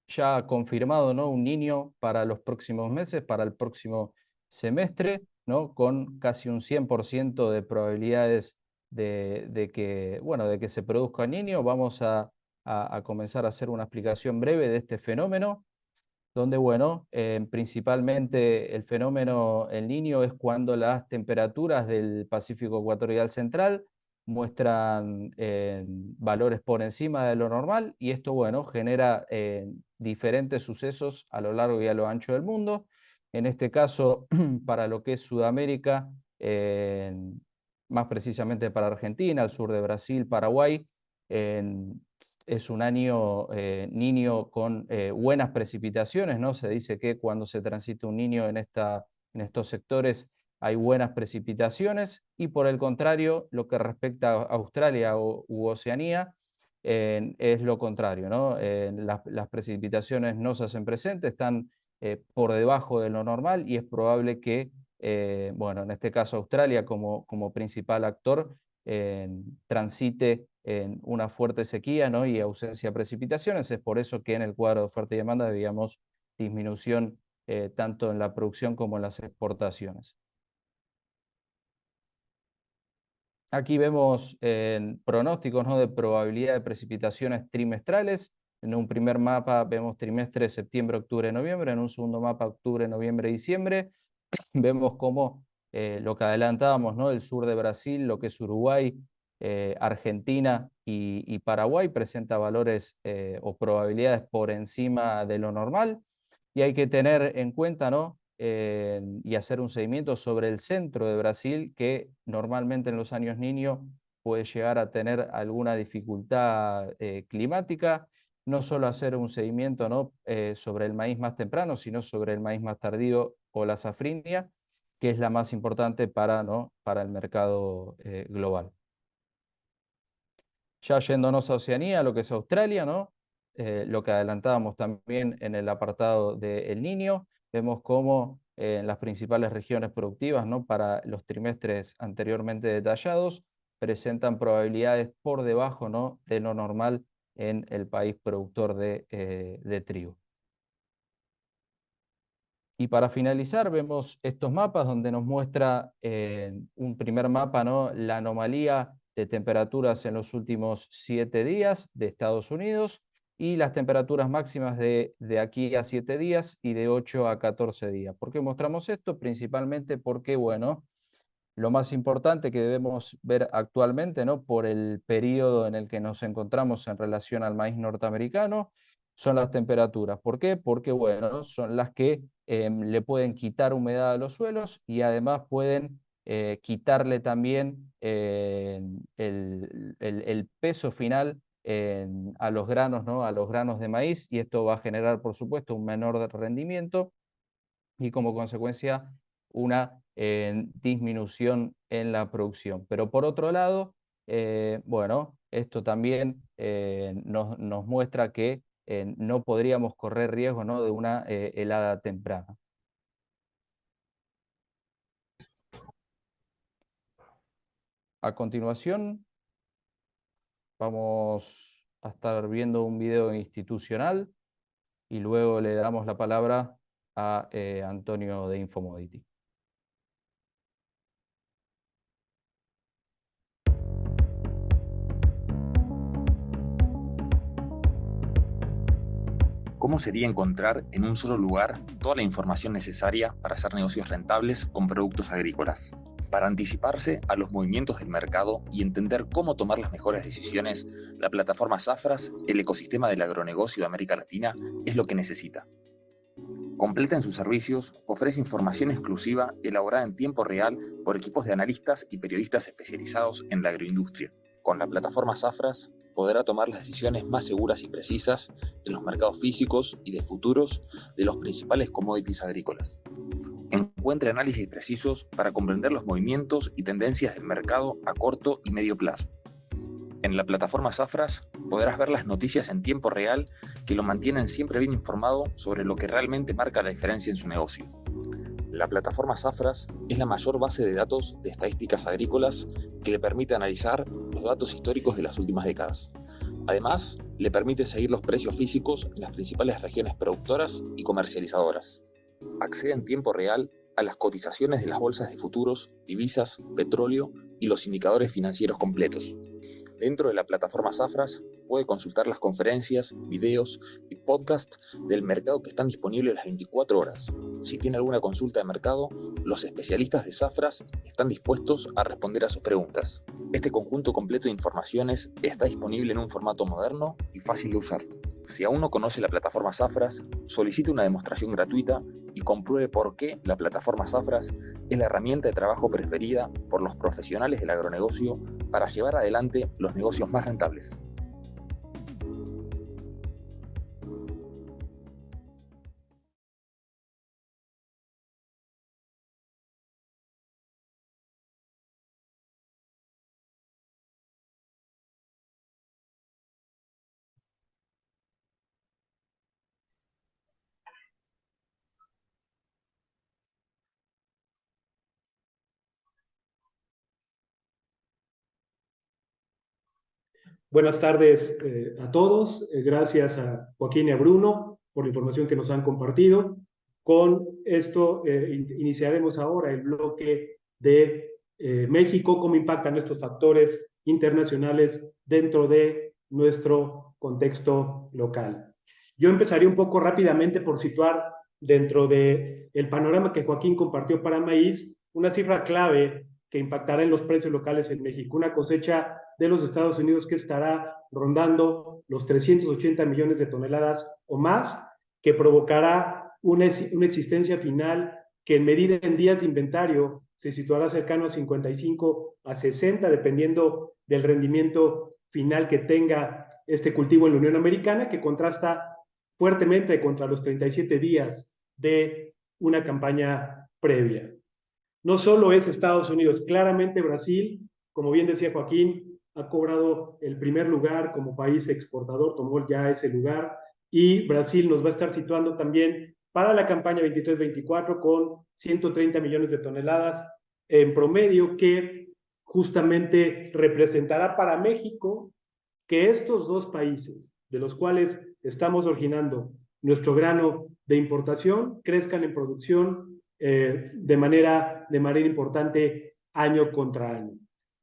ya confirmado, ¿no?, un Niño para los próximos meses, para el próximo semestre, ¿no?, con casi un 100% de probabilidades bueno, de que se produzca Niño. Vamos a comenzar a hacer una explicación breve de este fenómeno, donde, bueno, principalmente el fenómeno El Niño es cuando las temperaturas del Pacífico Ecuatorial Central muestran valores por encima de lo normal, y esto, bueno, genera diferentes sucesos a lo largo y a lo ancho del mundo. En este caso, para lo que es Sudamérica, más precisamente para Argentina, el sur de Brasil, Paraguay, es un año Niño con buenas precipitaciones, ¿no? Se dice que cuando se transita un Niño en estos sectores hay buenas precipitaciones, y por el contrario, lo que respecta a Australia u Oceanía, es lo contrario, ¿no? Las precipitaciones no se hacen presentes, están por debajo de lo normal, y es probable que, bueno, en este caso Australia como principal actor, transite en una fuerte sequía, ¿no?, y ausencia de precipitaciones. Es por eso que en el cuadro de oferta y demanda veíamos disminución tanto en la producción como en las exportaciones. Aquí vemos pronósticos, ¿no?, de probabilidad de precipitaciones trimestrales. En un primer mapa vemos trimestre septiembre, octubre, noviembre. En un segundo mapa octubre, noviembre, diciembre. Vemos cómo lo que adelantábamos, ¿no?, el sur de Brasil, lo que es Uruguay, Argentina y Paraguay presenta valores o probabilidades por encima de lo normal, y hay que tener en cuenta, ¿no?, y hacer un seguimiento sobre el centro de Brasil, que normalmente en los años Niño puede llegar a tener alguna dificultad climática. No solo hacer un seguimiento, ¿no?, sobre el maíz más temprano, sino sobre el maíz más tardío o la safrinha, que es la más importante ¿no?, para el mercado global. Ya yéndonos a Oceanía, lo que es Australia, ¿no?, lo que adelantábamos también en el apartado de El Niño, vemos cómo en las principales regiones productivas, ¿no?, para los trimestres anteriormente detallados, presentan probabilidades por debajo, ¿no?, de lo normal en el país productor de trigo. Y para finalizar, vemos estos mapas donde nos muestra un primer mapa, ¿no?, la anomalía de temperaturas en los últimos 7 días de Estados Unidos, y las temperaturas máximas de aquí a 7 días y de 8 a 14 días. ¿Por qué mostramos esto? Principalmente porque, bueno, lo más importante que debemos ver actualmente, ¿no?, por el periodo en el que nos encontramos en relación al maíz norteamericano, son las temperaturas. ¿Por qué? Porque, bueno, son las que le pueden quitar humedad a los suelos y además pueden quitarle también el peso final a los granos, ¿no? A los granos de maíz, y esto va a generar, por supuesto, un menor rendimiento y como consecuencia una disminución en la producción. Pero por otro lado, bueno, esto también nos muestra que no podríamos correr riesgo, ¿no?, de una helada temprana. A continuación, vamos a estar viendo un video institucional y luego le damos la palabra a Antonio de Infomodity. ¿Cómo sería encontrar en un solo lugar toda la información necesaria para hacer negocios rentables con productos agrícolas? Para anticiparse a los movimientos del mercado y entender cómo tomar las mejores decisiones, la plataforma Zafras, el ecosistema del agronegocio de América Latina, es lo que necesita. Completa en sus servicios, ofrece información exclusiva elaborada en tiempo real por equipos de analistas y periodistas especializados en la agroindustria. Con la plataforma Zafras podrá tomar las decisiones más seguras y precisas en los mercados físicos y de futuros de los principales commodities agrícolas. Encuentre análisis precisos para comprender los movimientos y tendencias del mercado a corto y medio plazo. En la plataforma Zafras podrás ver las noticias en tiempo real que lo mantienen siempre bien informado sobre lo que realmente marca la diferencia en su negocio. La plataforma Zafras es la mayor base de datos de estadísticas agrícolas que le permite analizar los datos históricos de las últimas décadas. Además, le permite seguir los precios físicos en las principales regiones productoras y comercializadoras. Accede en tiempo real a las cotizaciones de las bolsas de futuros, divisas, petróleo y los indicadores financieros completos. Dentro de la plataforma Zafras puede consultar las conferencias, videos y podcasts del mercado que están disponibles las 24 horas. Si tiene alguna consulta de mercado, los especialistas de Zafras están dispuestos a responder a sus preguntas. Este conjunto completo de informaciones está disponible en un formato moderno y fácil de usar. Si aún no conoce la plataforma Zafras, solicite una demostración gratuita y compruebe por qué la plataforma Zafras es la herramienta de trabajo preferida por los profesionales del agronegocio para llevar adelante los negocios más rentables. Buenas tardes a todos. Gracias a Joaquín y a Bruno por la información que nos han compartido. Con esto iniciaremos ahora el bloque de México, cómo impactan estos factores internacionales dentro de nuestro contexto local. Yo empezaría un poco rápidamente por situar dentro del panorama que Joaquín compartió para maíz, una cifra clave que impactará en los precios locales en México, una cosecha de los Estados Unidos que estará rondando los 380 millones de toneladas o más, que provocará una existencia final que en medida en días de inventario se situará cercano a 55 a 60, dependiendo del rendimiento final que tenga este cultivo en la Unión Americana, que contrasta fuertemente contra los 37 días de una campaña previa. No solo es Estados Unidos, claramente Brasil, como bien decía Joaquín, ha cobrado el primer lugar como país exportador, tomó ya ese lugar, y Brasil nos va a estar situando también para la campaña 23-24 con 130 millones de toneladas en promedio, que justamente representará para México que estos dos países, de los cuales estamos originando nuestro grano de importación, crezcan en producción de manera importante año contra año.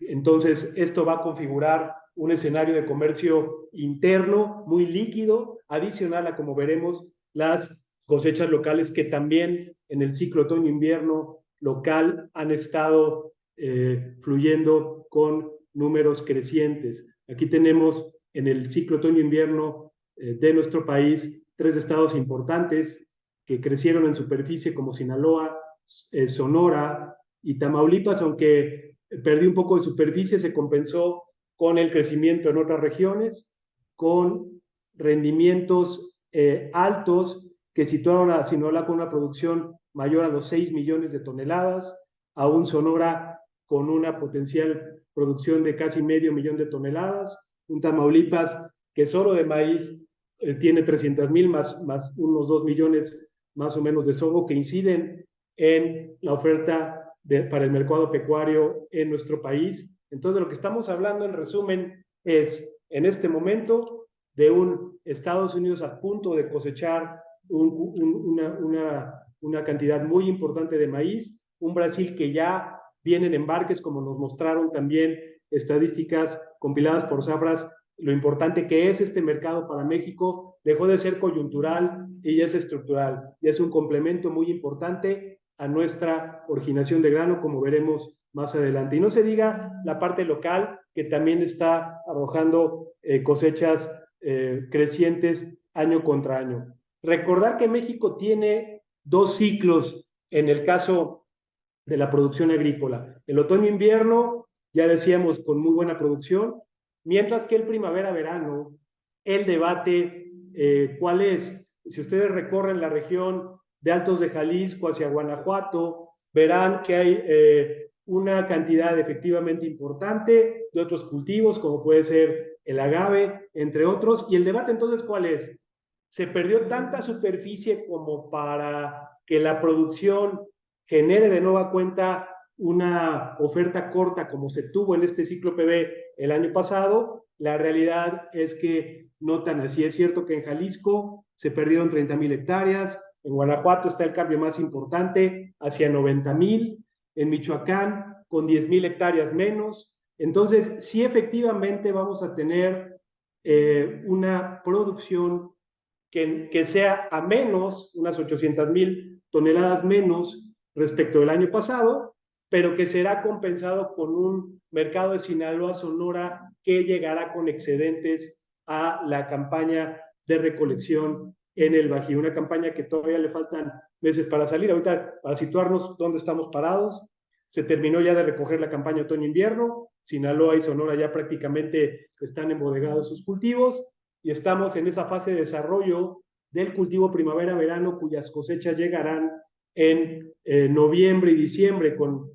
Entonces, esto va a configurar un escenario de comercio interno muy líquido, adicional a, como veremos, las cosechas locales que también en el ciclo otoño-invierno local han estado fluyendo con números crecientes. Aquí tenemos en el ciclo otoño-invierno de nuestro país, 3 estados importantes que crecieron en superficie como Sinaloa, Sonora y Tamaulipas, aunque perdió un poco de superficie, se compensó con el crecimiento en otras regiones, con rendimientos altos que situaron a Sinaloa con una producción mayor a los 6 millones de toneladas, a un Sonora con una potencial producción de casi medio millón de toneladas, un Tamaulipas que solo de maíz tiene 300,000 más unos 2 millones más o menos de sorgo que inciden en la oferta para el mercado pecuario en nuestro país. Entonces, de lo que estamos hablando en resumen es, en este momento, de un Estados Unidos a punto de cosechar una cantidad muy importante de maíz, un Brasil que ya viene en embarques, como nos mostraron también estadísticas compiladas por Safras, lo importante que es este mercado para México, dejó de ser coyuntural y ya es estructural, y es un complemento muy importante a nuestra originación de grano, como veremos más adelante. Y no se diga la parte local, que también está arrojando cosechas crecientes año contra año. Recordar que México tiene 2 ciclos en el caso de la producción agrícola. El otoño-invierno, ya decíamos, con muy buena producción, mientras que el primavera-verano, el debate, ¿cuál es? Si ustedes recorren la región de Altos de Jalisco hacia Guanajuato, verán que hay una cantidad efectivamente importante de otros cultivos, como puede ser el agave, entre otros. Y el debate entonces, ¿cuál es? ¿Se perdió tanta superficie como para que la producción genere de nueva cuenta una oferta corta como se tuvo en este ciclo PB el año pasado? La realidad es que no tan así. Es cierto que en Jalisco se perdieron 30,000 hectáreas, en Guanajuato está el cambio más importante, hacia 90,000, en Michoacán con 10,000 hectáreas menos. Entonces, sí efectivamente vamos a tener una producción que sea a menos, unas 800,000 toneladas menos respecto del año pasado, pero que será compensado con un mercado de Sinaloa, Sonora, que llegará con excedentes a la campaña de recolección en el Bajío, una campaña que todavía le faltan meses para salir. Ahorita, para situarnos dónde estamos parados, se terminó ya de recoger la campaña otoño-invierno, Sinaloa y Sonora ya prácticamente están embodegados sus cultivos, y estamos en esa fase de desarrollo del cultivo primavera-verano, cuyas cosechas llegarán en noviembre y diciembre con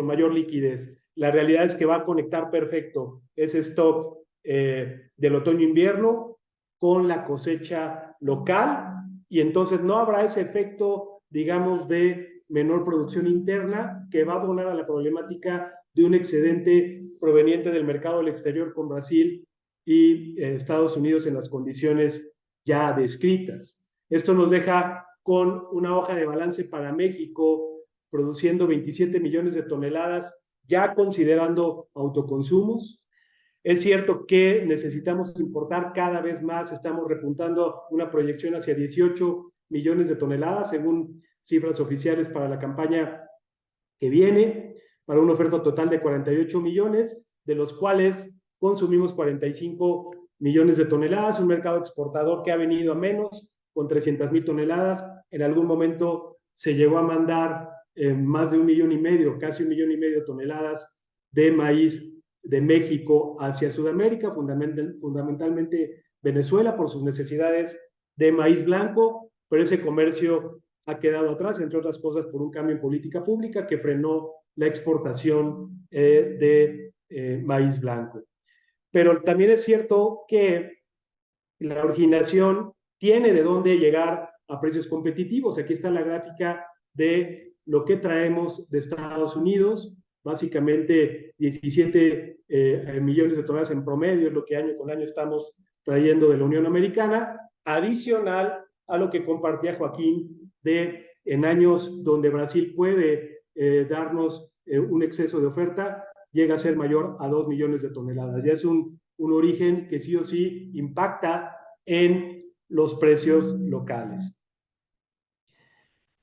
mayor liquidez. La realidad es que va a conectar perfecto ese stock del otoño-invierno con la cosecha local, y entonces no habrá ese efecto, digamos, de menor producción interna que va a abonar a la problemática de un excedente proveniente del mercado del exterior con Brasil y Estados Unidos en las condiciones ya descritas. Esto nos deja con una hoja de balance para México produciendo 27 millones de toneladas, ya considerando autoconsumos. Es cierto que necesitamos importar cada vez más, estamos repuntando una proyección hacia 18 millones de toneladas, según cifras oficiales para la campaña que viene, para una oferta total de 48 millones, de los cuales consumimos 45 millones de toneladas, un mercado exportador que ha venido a menos, con 300,000 toneladas. En algún momento se llegó a mandar más de 1,5 millones, casi 1,5 millones de toneladas de maíz de México hacia Sudamérica, fundamentalmente Venezuela, por sus necesidades de maíz blanco, pero ese comercio ha quedado atrás, entre otras cosas, por un cambio en política pública que frenó la exportación de maíz blanco. Pero también es cierto que la originación tiene de dónde llegar a precios competitivos. Aquí está la gráfica de lo que traemos de Estados Unidos, básicamente 17 millones de toneladas en promedio, es lo que año con año estamos trayendo de la Unión Americana, adicional a lo que compartía Joaquín de en años donde Brasil puede darnos un exceso de oferta, llega a ser mayor a 2 millones de toneladas. Ya es un origen que sí o sí impacta en los precios locales.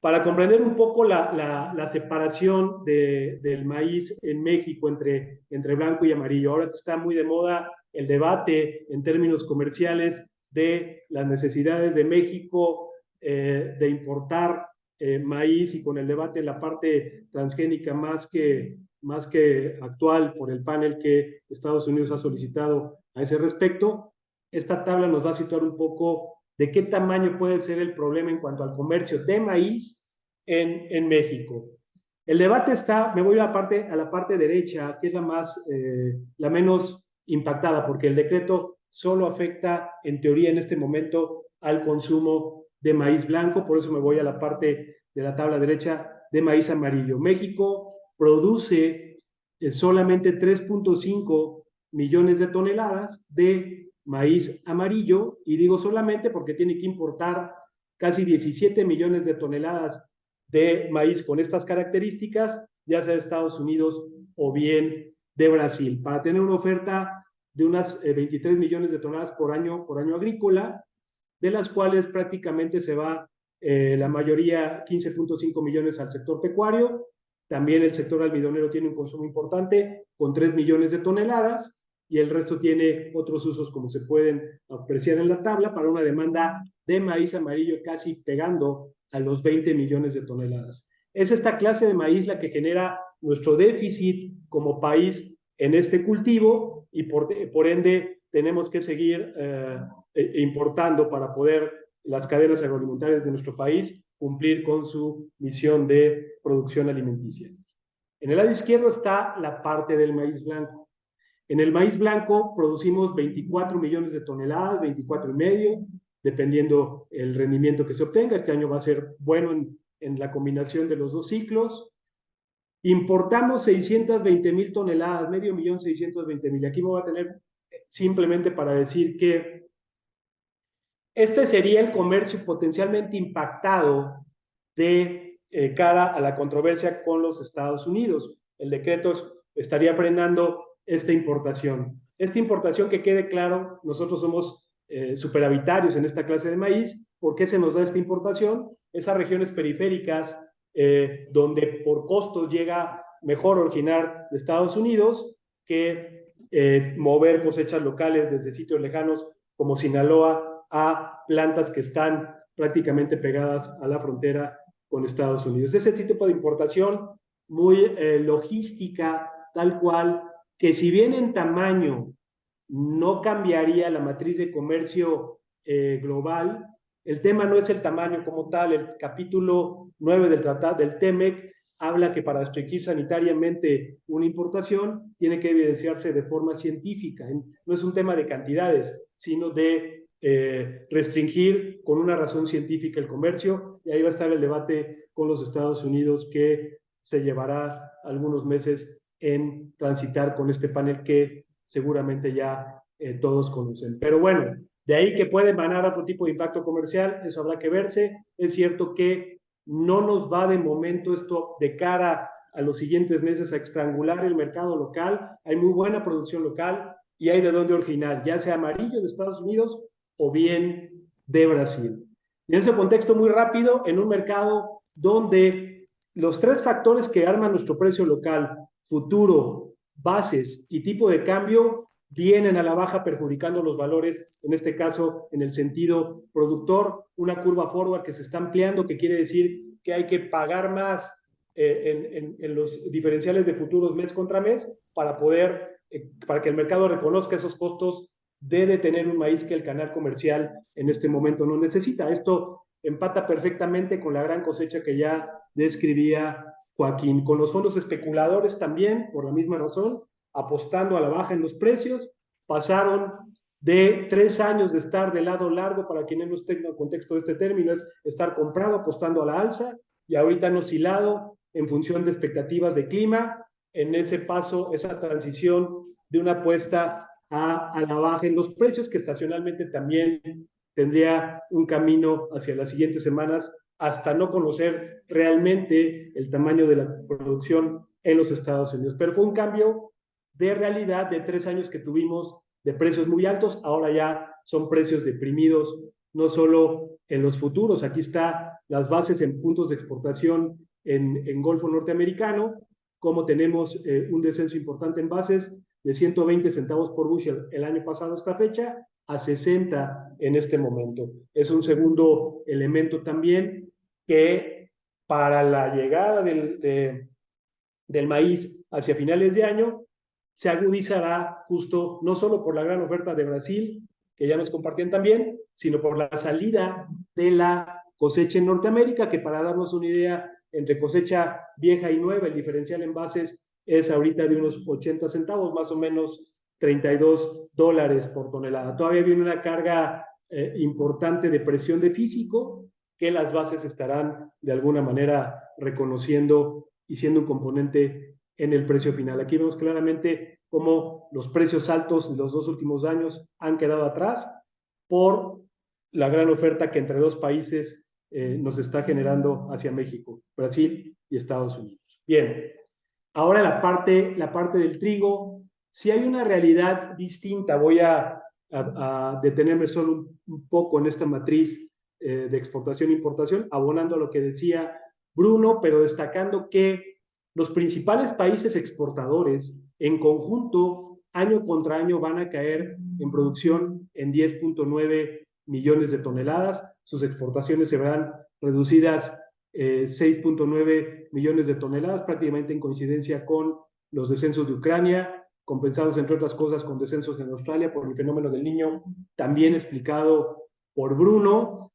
Para comprender un poco la separación del maíz en México entre blanco y amarillo, ahora que está muy de moda el debate en términos comerciales de las necesidades de México de importar maíz, y con el debate en la parte transgénica más que actual por el panel que Estados Unidos ha solicitado a ese respecto, esta tabla nos va a situar un poco de qué tamaño puede ser el problema en cuanto al comercio de maíz en México. El debate está, me voy a la parte derecha, que es la menos impactada, porque el decreto solo afecta, en teoría, en este momento, al consumo de maíz blanco. Por eso me voy a la parte de la tabla derecha de maíz amarillo. México produce solamente 3.5 millones de toneladas de maíz amarillo, y digo solamente porque tiene que importar casi 17 millones de toneladas de maíz con estas características, ya sea de Estados Unidos o bien de Brasil, para tener una oferta de unas 23 millones de toneladas por año agrícola, de las cuales prácticamente se va la mayoría, 15.5 millones al sector pecuario. También el sector almidonero tiene un consumo importante con 3 millones de toneladas, y el resto tiene otros usos, como se pueden apreciar en la tabla, para una demanda de maíz amarillo casi pegando a los 20 millones de toneladas. Es esta clase de maíz la que genera nuestro déficit como país en este cultivo, y por ende tenemos que seguir importando para poder las cadenas agroalimentarias de nuestro país cumplir con su misión de producción alimenticia. En el lado izquierdo está la parte del maíz blanco. En el maíz blanco producimos 24 millones de toneladas, 24 y medio, dependiendo el rendimiento que se obtenga. Este año va a ser bueno en la combinación de los dos ciclos. Importamos 620,000 toneladas, 500,620,000. Aquí me voy a tener simplemente para decir que este sería el comercio potencialmente impactado de cara a la controversia con los Estados Unidos. El decreto estaría frenando esta importación. Esta importación, que quede claro, nosotros somos superavitarios en esta clase de maíz. ¿Por qué se nos da esta importación? Esas regiones periféricas donde por costos llega mejor originar de Estados Unidos que mover cosechas locales desde sitios lejanos como Sinaloa a plantas que están prácticamente pegadas a la frontera con Estados Unidos. Ese tipo de importación muy logística, tal cual, que si bien en tamaño no cambiaría la matriz de comercio global, el tema no es el tamaño como tal. El capítulo 9 del tratado del TEMEC habla que para restringir sanitariamente una importación tiene que evidenciarse de forma científica. No es un tema de cantidades, sino de restringir con una razón científica el comercio, y ahí va a estar el debate con los Estados Unidos, que se llevará algunos meses en transitar con este panel que seguramente ya todos conocen. Pero bueno, de ahí que puede emanar otro tipo de impacto comercial, eso habrá que verse. Es cierto que no nos va de momento esto de cara a los siguientes meses a estrangular el mercado local. Hay muy buena producción local y hay de dónde originar, ya sea amarillo de Estados Unidos o bien de Brasil. Y en ese contexto, muy rápido, en un mercado donde los tres factores que arman nuestro precio local, futuro, bases y tipo de cambio, vienen a la baja, perjudicando los valores, en este caso en el sentido productor, una curva forward que se está ampliando, que quiere decir que hay que pagar más en los diferenciales de futuros mes contra mes para que el mercado reconozca esos costos de detener un maíz que el canal comercial en este momento no necesita. Esto empata perfectamente con la gran cosecha que ya describía Joaquín, con los fondos especuladores también, por la misma razón, apostando a la baja en los precios. Pasaron de 3 años de estar del lado largo, para quienes no estén en el contexto de este término, es estar comprado, apostando a la alza, y ahorita han oscilado en función de expectativas de clima, en ese paso, esa transición de una apuesta a la baja en los precios, que estacionalmente también tendría un camino hacia las siguientes semanas, hasta no conocer realmente el tamaño de la producción en los Estados Unidos. Pero fue un cambio de realidad de 3 años que tuvimos de precios muy altos. Ahora ya son precios deprimidos, no solo en los futuros. Aquí están las bases en puntos de exportación en Golfo Norteamericano, como tenemos un descenso importante en bases de 120 centavos por bushel el año pasado a esta fecha, a 60 en este momento. Es un segundo elemento también que para la llegada del maíz hacia finales de año se agudizará justo no solo por la gran oferta de Brasil, que ya nos compartían también, sino por la salida de la cosecha en Norteamérica, que para darnos una idea, entre cosecha vieja y nueva, el diferencial en bases es ahorita de unos 80 centavos, más o menos $32 por tonelada. Todavía viene una carga importante de presión de físico que las bases estarán de alguna manera reconociendo y siendo un componente en el precio final. Aquí vemos claramente cómo los precios altos de los 2 últimos años han quedado atrás por la gran oferta que entre dos países nos está generando hacia México, Brasil y Estados Unidos. Bien, ahora la parte del trigo. Si hay una realidad distinta, voy a detenerme solo un poco en esta matriz de exportación e importación, abonando a lo que decía Bruno, pero destacando que los principales países exportadores en conjunto, año contra año, van a caer en producción en 10.9 millones de toneladas. Sus exportaciones se verán reducidas 6.9 millones de toneladas, prácticamente en coincidencia con los descensos de Ucrania, compensados entre otras cosas con descensos en Australia por el fenómeno del Niño, también explicado por Bruno.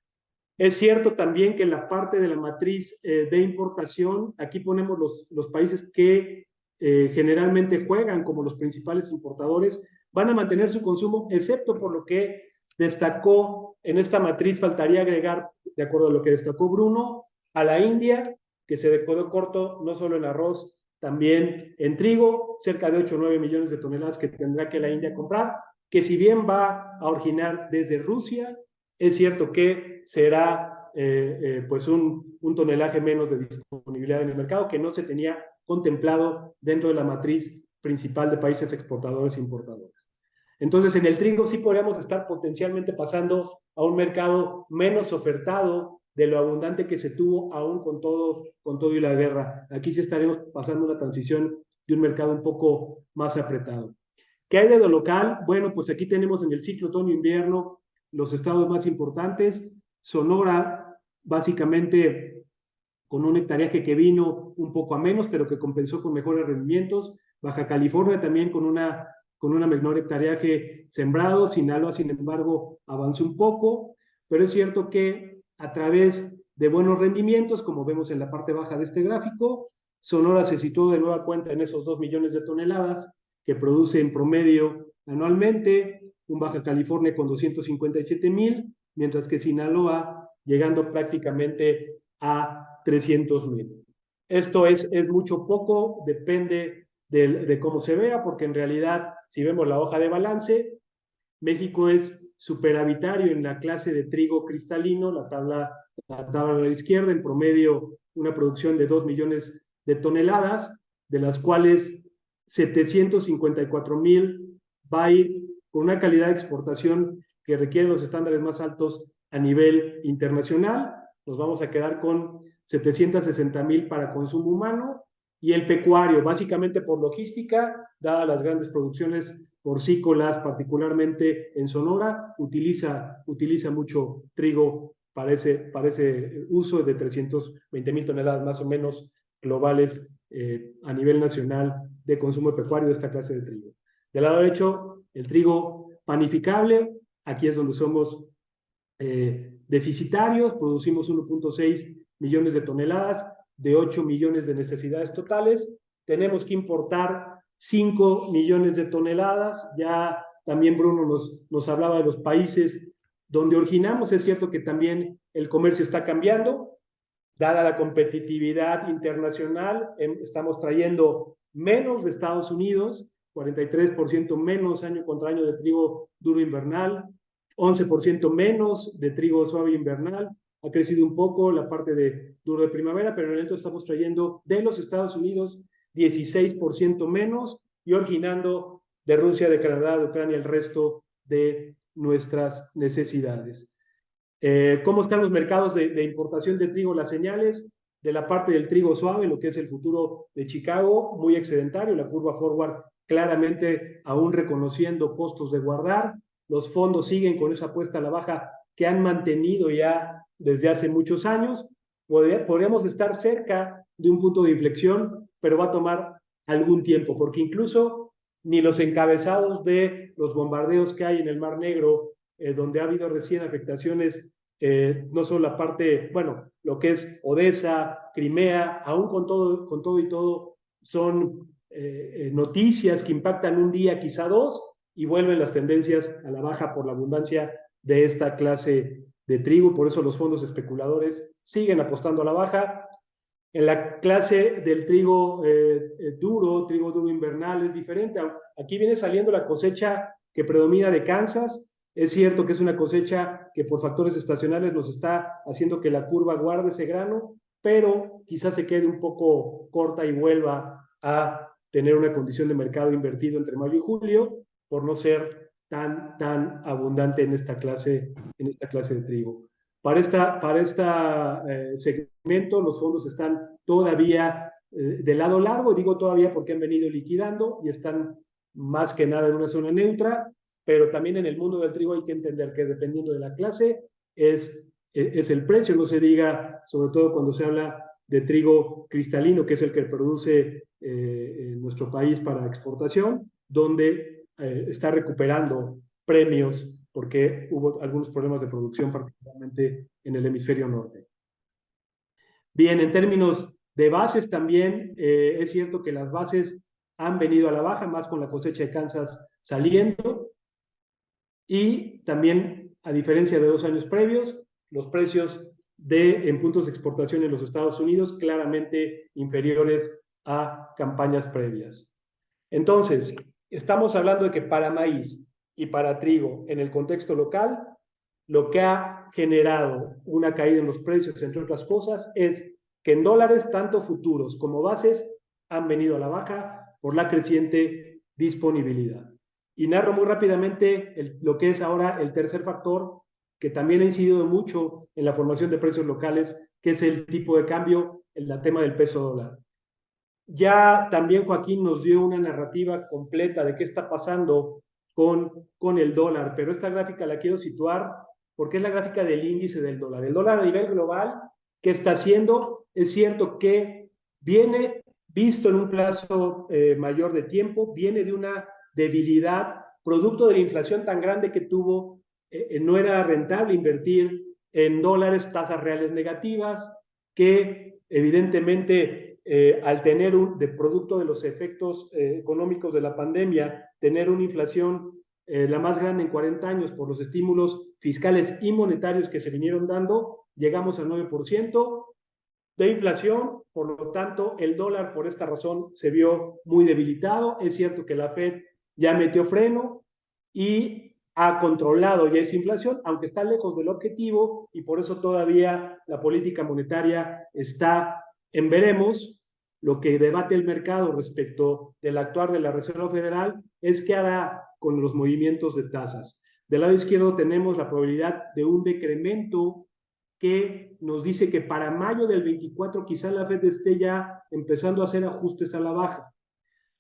Es cierto también que en la parte de la matriz de importación, aquí ponemos los países que generalmente juegan como los principales importadores, van a mantener su consumo, excepto por lo que destacó en esta matriz. Faltaría agregar, de acuerdo a lo que destacó Bruno, a la India, que se quedó corto no solo en arroz, también en trigo, cerca de 8 o 9 millones de toneladas que tendrá que la India comprar, que si bien va a originar desde Rusia, es cierto que será pues un tonelaje menos de disponibilidad en el mercado que no se tenía contemplado dentro de la matriz principal de países exportadores e importadores. Entonces, en el trigo sí podríamos estar potencialmente pasando a un mercado menos ofertado de lo abundante que se tuvo aún con todo y la guerra. Aquí sí estaremos pasando una transición de un mercado un poco más apretado. ¿Qué hay de lo local? Bueno, pues aquí tenemos en el ciclo otoño-invierno los estados más importantes. Sonora, básicamente con un hectareaje que vino un poco a menos, pero que compensó con mejores rendimientos. Baja California también con una menor hectareaje sembrado. Sinaloa, sin embargo, avanzó un poco, pero es cierto que a través de buenos rendimientos, como vemos en la parte baja de este gráfico, Sonora se situó de nueva cuenta en esos 2 millones de toneladas que produce en promedio anualmente, un Baja California con 257,000, mientras que Sinaloa llegando prácticamente a 300,000. Esto es mucho poco, depende de cómo se vea, porque en realidad, si vemos la hoja de balance, México es superavitario en la clase de trigo cristalino, la tabla a la izquierda, en promedio una producción de 2 millones de toneladas, de las cuales 754,000 va a ir con una calidad de exportación que requiere los estándares más altos a nivel internacional. Nos vamos a quedar con 760,000 para consumo humano, y el pecuario, básicamente por logística, dadas las grandes producciones porcícolas, particularmente en Sonora, utiliza mucho trigo para ese uso de 320,000 toneladas más o menos globales a nivel nacional de consumo pecuario de esta clase de trigo. Del lado derecho, el trigo panificable. Aquí es donde somos deficitarios, producimos 1.6 millones de toneladas de 8 millones de necesidades totales. Tenemos que importar 5 millones de toneladas. Ya también Bruno nos hablaba de los países donde originamos. Es cierto que también el comercio está cambiando. Dada la competitividad internacional, estamos trayendo menos de Estados Unidos, 43% menos año contra año de trigo duro invernal, 11% menos de trigo suave invernal. Ha crecido un poco la parte de duro de primavera, pero en el momento estamos trayendo de los Estados Unidos 16% menos y originando de Rusia, de Canadá, de Ucrania, el resto de nuestras necesidades. ¿Cómo están los mercados de importación de trigo? Las señales de la parte del trigo suave, lo que es el futuro de Chicago, muy excedentario, la curva forward claramente aún reconociendo costos de guardar. los fondos siguen con esa apuesta a la baja que han mantenido ya desde hace muchos años. Podríamos estar cerca de un punto de inflexión, pero va a tomar algún tiempo, porque incluso ni los encabezados de los bombardeos que hay en el Mar Negro, donde ha habido recién afectaciones, no solo la parte, bueno, lo que es Odessa, Crimea, aún con todo y todo, son noticias que impactan un día, quizá dos, y vuelven las tendencias a la baja por la abundancia de esta clase de trigo. Por eso los fondos especuladores siguen apostando a la baja. En la clase del trigo duro invernal es diferente. Aquí viene saliendo la cosecha que predomina de Kansas. Es cierto que es una cosecha que por factores estacionales nos está haciendo que la curva guarde ese grano, pero quizás se quede un poco corta y vuelva a tener una condición de mercado invertido entre mayo y julio, por no ser tan abundante en esta clase de trigo. Para este segmento, los fondos están todavía del lado largo, digo todavía porque han venido liquidando y están más que nada en una zona neutra, pero también en el mundo del trigo hay que entender que dependiendo de la clase es el precio, no se diga, sobre todo cuando se habla de trigo cristalino, que es el que produce en nuestro país para exportación, donde está recuperando premios porque hubo algunos problemas de producción, particularmente en el hemisferio norte. Bien, en términos de bases también, es cierto que las bases han venido a la baja, más con la cosecha de Kansas saliendo, y también, a diferencia de 2 años previos, los precios en puntos de exportación en los Estados Unidos claramente inferiores a campañas previas. Entonces, estamos hablando de que para maíz y para trigo en el contexto local, lo que ha generado una caída en los precios, entre otras cosas, es que en dólares tanto futuros como bases han venido a la baja por la creciente disponibilidad. Y narro muy rápidamente lo que es ahora el tercer factor que también ha incidido mucho en la formación de precios locales, que es el tipo de cambio, el tema del peso dólar. Ya también Joaquín nos dio una narrativa completa de qué está pasando con el dólar, pero esta gráfica la quiero situar porque es la gráfica del índice del dólar. El dólar a nivel global, ¿qué está haciendo? Es cierto que viene visto en un plazo mayor de tiempo, viene de una debilidad, producto de la inflación tan grande que tuvo, no era rentable invertir en dólares, tasas reales negativas, que evidentemente al tener de producto de los efectos económicos de la pandemia, tener una inflación la más grande en 40 años por los estímulos fiscales y monetarios que se vinieron dando, llegamos al 9% de inflación, por lo tanto el dólar por esta razón se vio muy debilitado. Es cierto que la Fed ya metió freno y ha controlado ya esa inflación, aunque está lejos del objetivo, y por eso todavía la política monetaria está en veremos. Lo que debate el mercado respecto del actuar de la Reserva Federal es qué hará con los movimientos de tasas. Del lado izquierdo tenemos la probabilidad de un decremento que nos dice que para mayo del 24 quizá la Fed esté ya empezando a hacer ajustes a la baja.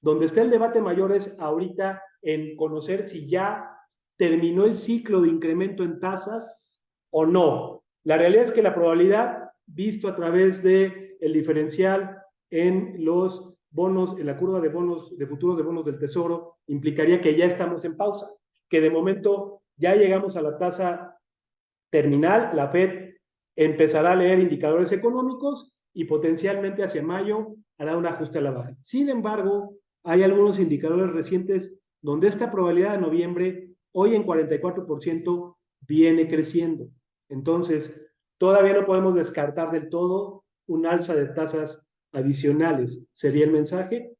Donde está el debate mayor es ahorita en conocer si ya terminó el ciclo de incremento en tasas o no. La realidad es que la probabilidad, visto a través del diferencial en los bonos, en la curva de bonos, de futuros de bonos del Tesoro, implicaría que ya estamos en pausa, que de momento ya llegamos a la tasa terminal, la Fed empezará a leer indicadores económicos y potencialmente hacia mayo hará un ajuste a la baja. Sin embargo, hay algunos indicadores recientes donde esta probabilidad de noviembre, hoy en 44%, viene creciendo. Entonces, todavía no podemos descartar del todo un alza de tasas adicionales, sería el mensaje.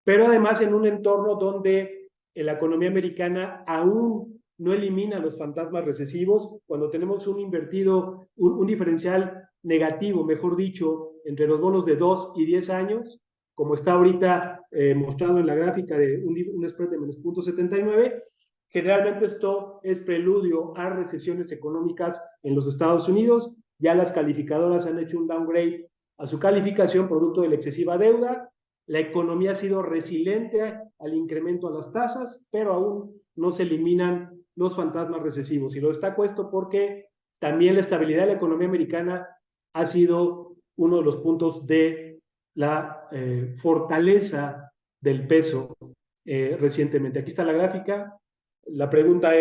Pero además en un entorno donde la economía americana aún no elimina los fantasmas recesivos, cuando tenemos un diferencial negativo, mejor dicho, entre los bonos de 2 y 10 años, como está ahorita mostrado en la gráfica de un spread de menos 0.79, generalmente esto es preludio a recesiones económicas en los Estados Unidos. Ya las calificadoras han hecho un downgrade a su calificación producto de la excesiva deuda. La economía ha sido resiliente al incremento a las tasas, pero aún no se eliminan los fantasmas recesivos. Y lo destaco esto porque también la estabilidad de la economía americana ha sido uno de los puntos de la fortaleza del peso recientemente. Aquí está la gráfica. La pregunta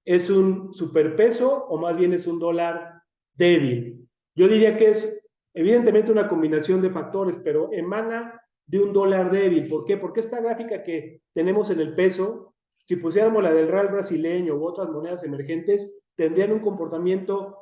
¿es un superpeso o más bien es un dólar débil? Yo diría que es evidentemente una combinación de factores, pero emana de un dólar débil. ¿Por qué? Porque esta gráfica que tenemos en el peso, si pusiéramos la del real brasileño u otras monedas emergentes, tendrían un comportamiento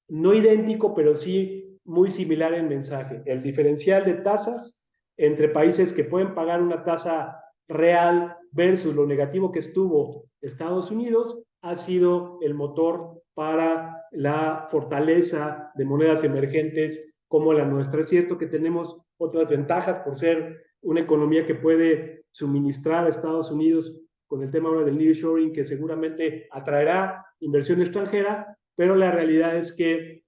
no idéntico, pero sí muy similar en mensaje. El diferencial de tasas entre países que pueden pagar una tasa real versus lo negativo que estuvo Estados Unidos ha sido el motor para la fortaleza de monedas emergentes como la nuestra. Es cierto que tenemos otras ventajas por ser una economía que puede suministrar a Estados Unidos con el tema ahora del nearshoring, que seguramente atraerá inversión extranjera, pero la realidad es que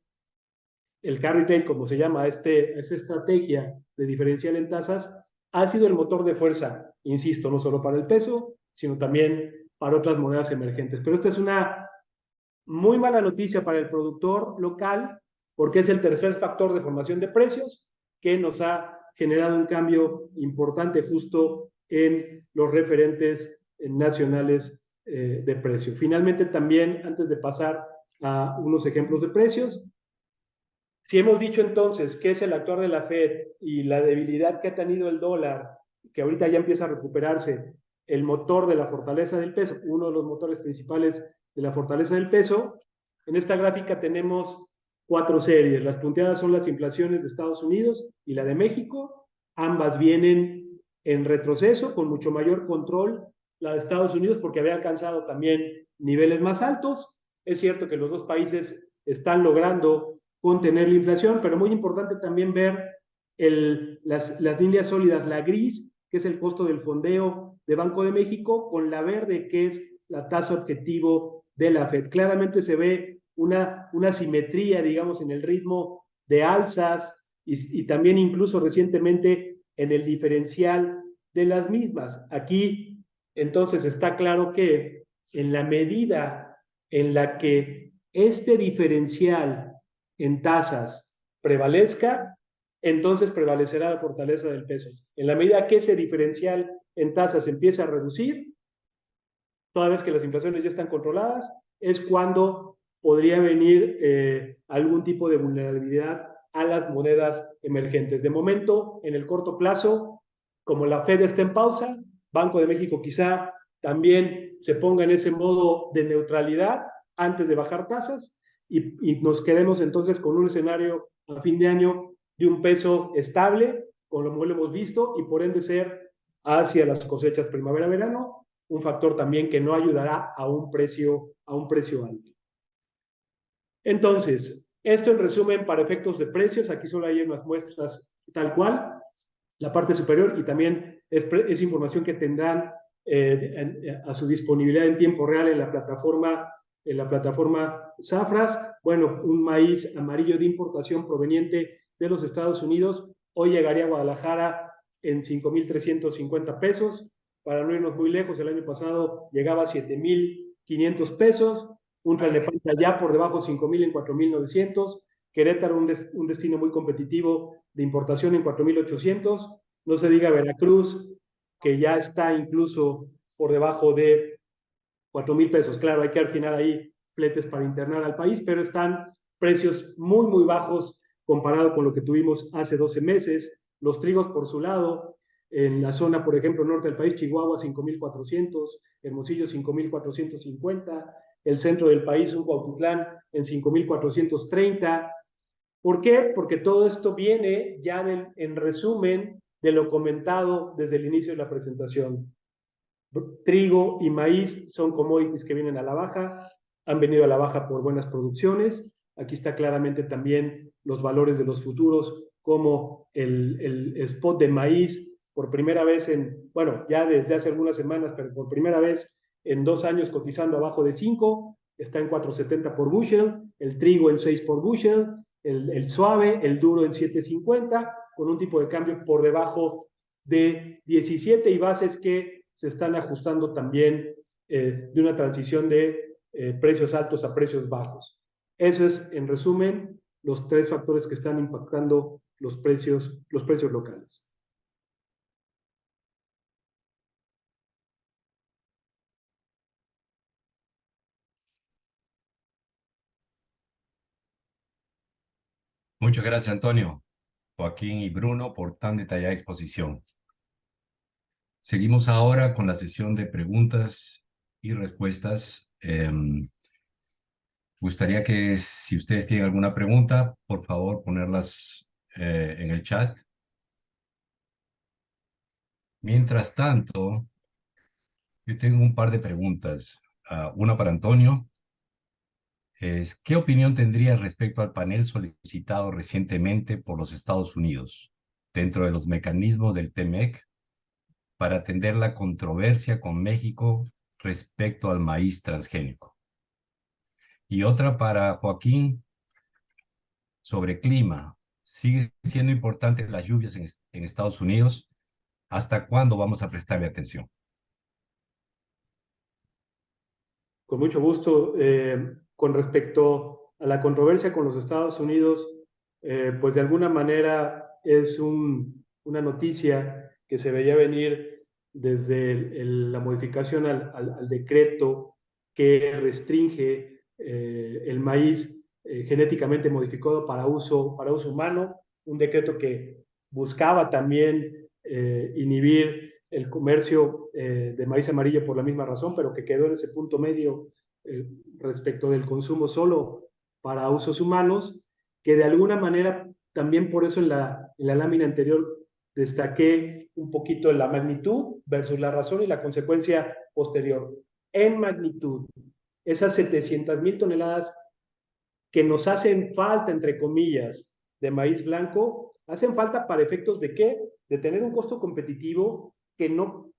el carry trade, como se llama esta estrategia de diferencial en tasas, ha sido el motor de fuerza, insisto, no solo para el peso, sino también para otras monedas emergentes. Pero esta es una muy mala noticia para el productor local, porque es el tercer factor de formación de precios que nos ha generado un cambio importante justo en los referentes nacionales de precio. Finalmente, también, antes de pasar a unos ejemplos de precios, si hemos dicho entonces que es el actuar de la Fed y la debilidad que ha tenido el dólar, que ahorita ya empieza a recuperarse, el motor de la fortaleza del peso, uno de los motores principales de la fortaleza del peso, en esta gráfica tenemos 4 series. Las punteadas son las inflaciones de Estados Unidos y la de México. Ambas vienen en retroceso, con mucho mayor control. La de Estados Unidos porque había alcanzado también niveles más altos. Es cierto que los dos países están logrando contener la inflación, pero muy importante también ver las líneas sólidas, la gris, que es el costo del fondeo de Banco de México, con la verde, que es la tasa objetivo de la Fed. Claramente se ve una simetría, digamos, en el ritmo de alzas y también incluso recientemente en el diferencial de las mismas. Aquí, entonces, está claro que en la medida en la que este diferencial en tasas prevalezca, entonces prevalecerá la fortaleza del peso. En la medida que ese diferencial en tasas empieza a reducir, toda vez que las inflaciones ya están controladas, es cuando podría venir algún tipo de vulnerabilidad a las monedas emergentes. De momento, en el corto plazo, como la Fed está en pausa, Banco de México quizá también se ponga en ese modo de neutralidad antes de bajar tasas y nos quedemos entonces con un escenario a fin de año de un peso estable, como lo hemos visto, y por ende ser hacia las cosechas primavera-verano, un factor también que no ayudará a un precio alto. Entonces, esto en resumen para efectos de precios, aquí solo hay unas muestras tal cual, la parte superior, y también es información que tendrán a su disponibilidad en tiempo real en la plataforma Zafras. Bueno, un maíz amarillo de importación proveniente de los Estados Unidos, hoy llegaría a Guadalajara en 5,350 pesos. Para no irnos muy lejos, el año pasado llegaba a 7,500 pesos. Un Tlalnepantla ya por debajo de 5,000 en 4,900. Querétaro, un destino muy competitivo de importación en 4,800. No se diga Veracruz, que ya está incluso por debajo de 4,000 pesos. Claro, hay que afinar ahí fletes para internar al país, pero están precios muy, muy bajos comparado con lo que tuvimos hace 12 meses. Los trigos, por su lado, en la zona, por ejemplo, norte del país, Chihuahua, 5,400, Hermosillo, 5,450, el centro del país, un Cuautitlán, en 5,430. ¿Por qué? Porque todo esto viene ya en resumen de lo comentado desde el inicio de la presentación. Trigo y maíz son commodities que vienen a la baja, han venido a la baja por buenas producciones. Aquí está claramente también los valores de los futuros, como el spot de maíz por primera vez ya desde hace algunas semanas, pero por primera vez en 2 años cotizando abajo de 5, está en 4.70 por bushel, el trigo en 6 por bushel, el suave, el duro en 7.50, con un tipo de cambio por debajo de 17 y bases que se están ajustando también de una transición de precios altos a precios bajos. Eso es, en resumen, los tres factores que están impactando los precios locales. Muchas gracias, Antonio, Joaquín y Bruno, por tan detallada exposición. Seguimos ahora con la sesión de preguntas y respuestas. Gustaría que si ustedes tienen alguna pregunta, por favor, ponerlas en el chat. Mientras tanto, yo tengo un par de preguntas. Una para Antonio. ¿Qué opinión tendrías respecto al panel solicitado recientemente por los Estados Unidos dentro de los mecanismos del TEMEC para atender la controversia con México respecto al maíz transgénico? Y otra para Joaquín sobre clima. ¿Sigue siendo importante las lluvias en Estados Unidos? ¿Hasta cuándo vamos a prestarle atención? Con mucho gusto. Con respecto a la controversia con los Estados Unidos, pues de alguna manera es una noticia que se veía venir desde la modificación al decreto que restringe el maíz genéticamente modificado para uso humano, un decreto que buscaba también inhibir el comercio de maíz amarillo por la misma razón, pero que quedó en ese punto medio respecto del consumo solo para usos humanos, que de alguna manera, también por eso en la lámina anterior destaqué un poquito la magnitud versus la razón y la consecuencia posterior. En magnitud, esas 700,000 toneladas que nos hacen falta, entre comillas, de maíz blanco, hacen falta para efectos de ¿qué? De tener un costo competitivo que no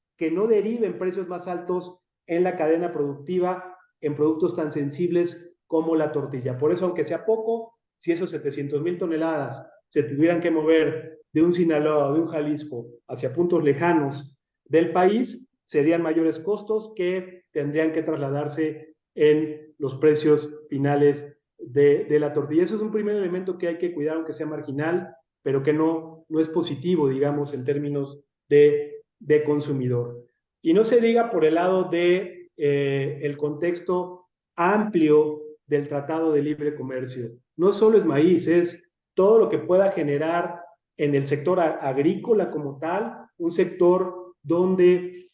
derive en precios más altos en la cadena productiva en productos tan sensibles como la tortilla. Por eso, aunque sea poco, si esos 700,000 toneladas se tuvieran que mover de un Sinaloa o de un Jalisco hacia puntos lejanos del país, serían mayores costos que tendrían que trasladarse en los precios finales de la tortilla. Eso es un primer elemento que hay que cuidar, aunque sea marginal, pero que no es positivo, digamos, en términos de consumidor. Y no se diga por el lado de el contexto amplio del Tratado de Libre Comercio. No solo es maíz, es todo lo que pueda generar en el sector agrícola como tal, un sector donde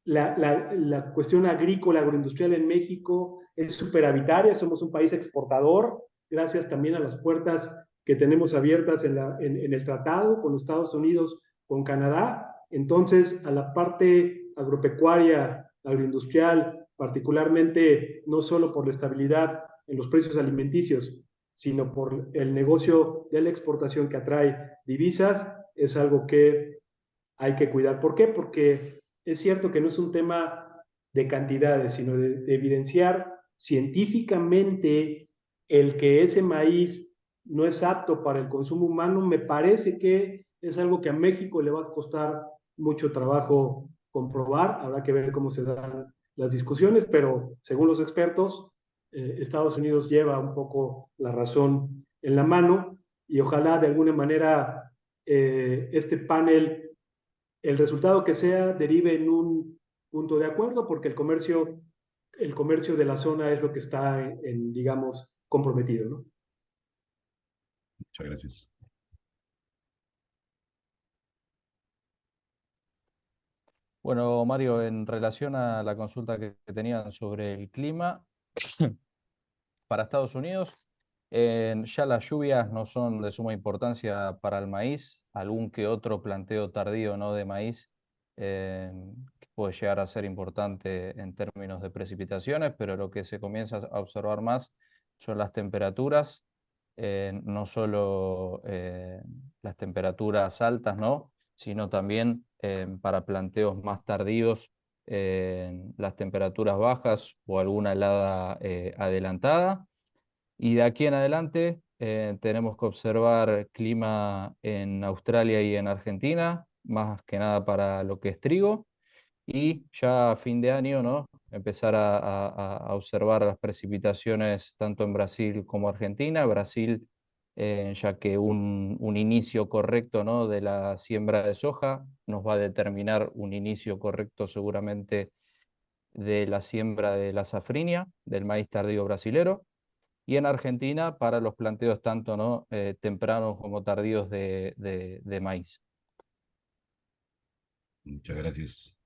la cuestión agrícola, agroindustrial en México es superavitaria, somos un país exportador, gracias también a las puertas que tenemos abiertas en el tratado con Estados Unidos, con Canadá. Entonces, a la parte agropecuaria, agroindustrial, particularmente no solo por la estabilidad en los precios alimenticios, sino por el negocio de la exportación que atrae divisas, es algo que hay que cuidar. ¿Por qué? Porque es cierto que no es un tema de cantidades, sino de evidenciar científicamente el que ese maíz no es apto para el consumo humano. Me parece que es algo que a México le va a costar mucho trabajo comprobar. Habrá que ver cómo se dan las discusiones, pero según los expertos, Estados Unidos lleva un poco la razón en la mano y ojalá de alguna manera este panel, el resultado que sea, derive en un punto de acuerdo, porque el comercio de la zona es lo que está digamos, comprometido, ¿no? Muchas gracias. Bueno, Mario, en relación a la consulta que tenían sobre el clima para Estados Unidos, ya las lluvias no son de suma importancia para el maíz, algún que otro planteo tardío, ¿no?, de maíz que puede llegar a ser importante en términos de precipitaciones, pero lo que se comienza a observar más son las temperaturas, no solo las temperaturas altas, ¿no?, sino también para planteos más tardíos las temperaturas bajas o alguna helada adelantada. Y de aquí en adelante tenemos que observar clima en Australia y en Argentina, más que nada para lo que es trigo. y ya a fin de año, ¿no? Empezar a observar las precipitaciones tanto en Brasil como Argentina. Brasil, ya que un inicio correcto, ¿no? de la siembra de soja nos va a determinar un inicio correcto seguramente de la siembra de la safrinia, del maíz tardío brasilero, y en Argentina para los planteos tanto ¿no? Tempranos como tardíos de maíz. Muchas gracias.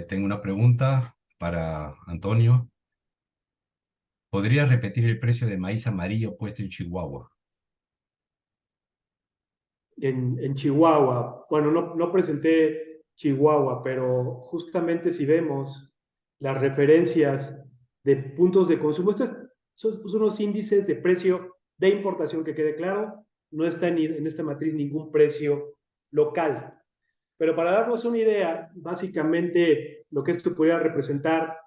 Tengo una pregunta para Antonio. ¿Podría repetir el precio de maíz amarillo puesto en Chihuahua? En Chihuahua, bueno, no presenté Chihuahua, pero justamente si vemos las referencias de puntos de consumo, estos son unos índices de precio de importación, que quede claro, no está en esta matriz ningún precio local. Pero para darnos una idea, básicamente lo que esto pudiera representar,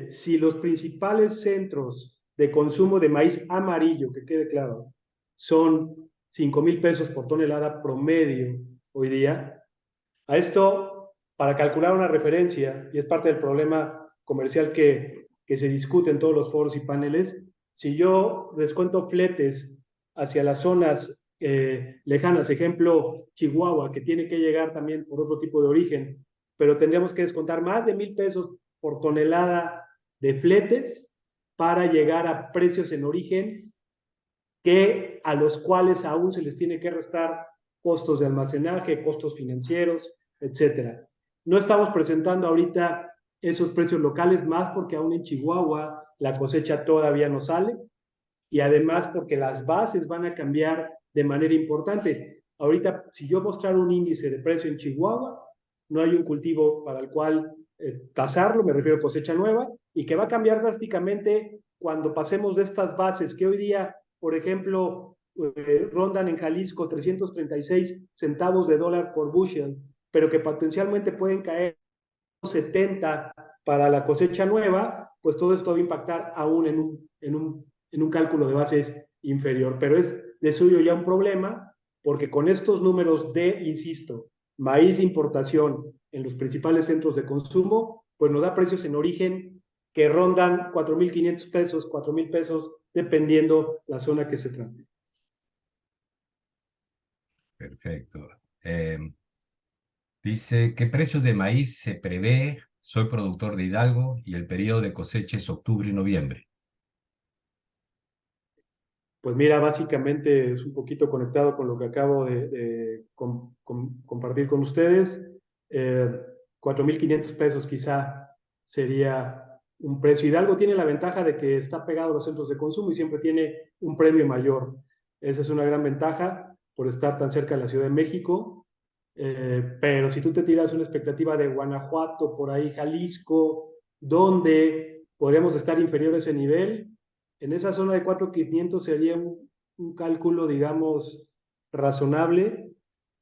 si los principales centros de consumo de maíz amarillo, que quede claro, son 5,000 pesos por tonelada promedio hoy día, a esto, para calcular una referencia, y es parte del problema comercial que se discute en todos los foros y paneles, si yo descuento fletes hacia las zonas lejanas, ejemplo Chihuahua, que tiene que llegar también por otro tipo de origen, pero tendríamos que descontar más de 1,000 pesos por tonelada de fletes para llegar a precios en origen que a los cuales aún se les tiene que restar costos de almacenaje, costos financieros, etcétera. No estamos presentando ahorita esos precios locales, más porque aún en Chihuahua la cosecha todavía no sale, y además porque las bases van a cambiar de manera importante. Ahorita, si yo mostrar un índice de precio en Chihuahua, no hay un cultivo para el cual tasarlo, me refiero a cosecha nueva, y que va a cambiar drásticamente cuando pasemos de estas bases que hoy día, por ejemplo, rondan en Jalisco 336 centavos de dólar por bushel, pero que potencialmente pueden caer 70 para la cosecha nueva, pues todo esto va a impactar aún en un cálculo de bases inferior. Pero es de suyo ya un problema, porque con estos números de, insisto, maíz de importación en los principales centros de consumo, pues nos da precios en origen que rondan 4,500 pesos, 4,000 pesos, dependiendo la zona que se trate. Perfecto. Dice, ¿qué precio de maíz se prevé? Soy productor de Hidalgo y el periodo de cosecha es octubre y noviembre. Pues mira, básicamente es un poquito conectado con lo que acabo de compartir con ustedes. 4,500 pesos quizá sería un precio. Hidalgo tiene la ventaja de que está pegado a los centros de consumo y siempre tiene un premio mayor. Esa es una gran ventaja por estar tan cerca de la Ciudad de México. Pero si tú te tiras una expectativa de Guanajuato, por ahí Jalisco, donde podríamos estar inferior a ese nivel, en esa zona de 4,500 sería un cálculo, digamos, razonable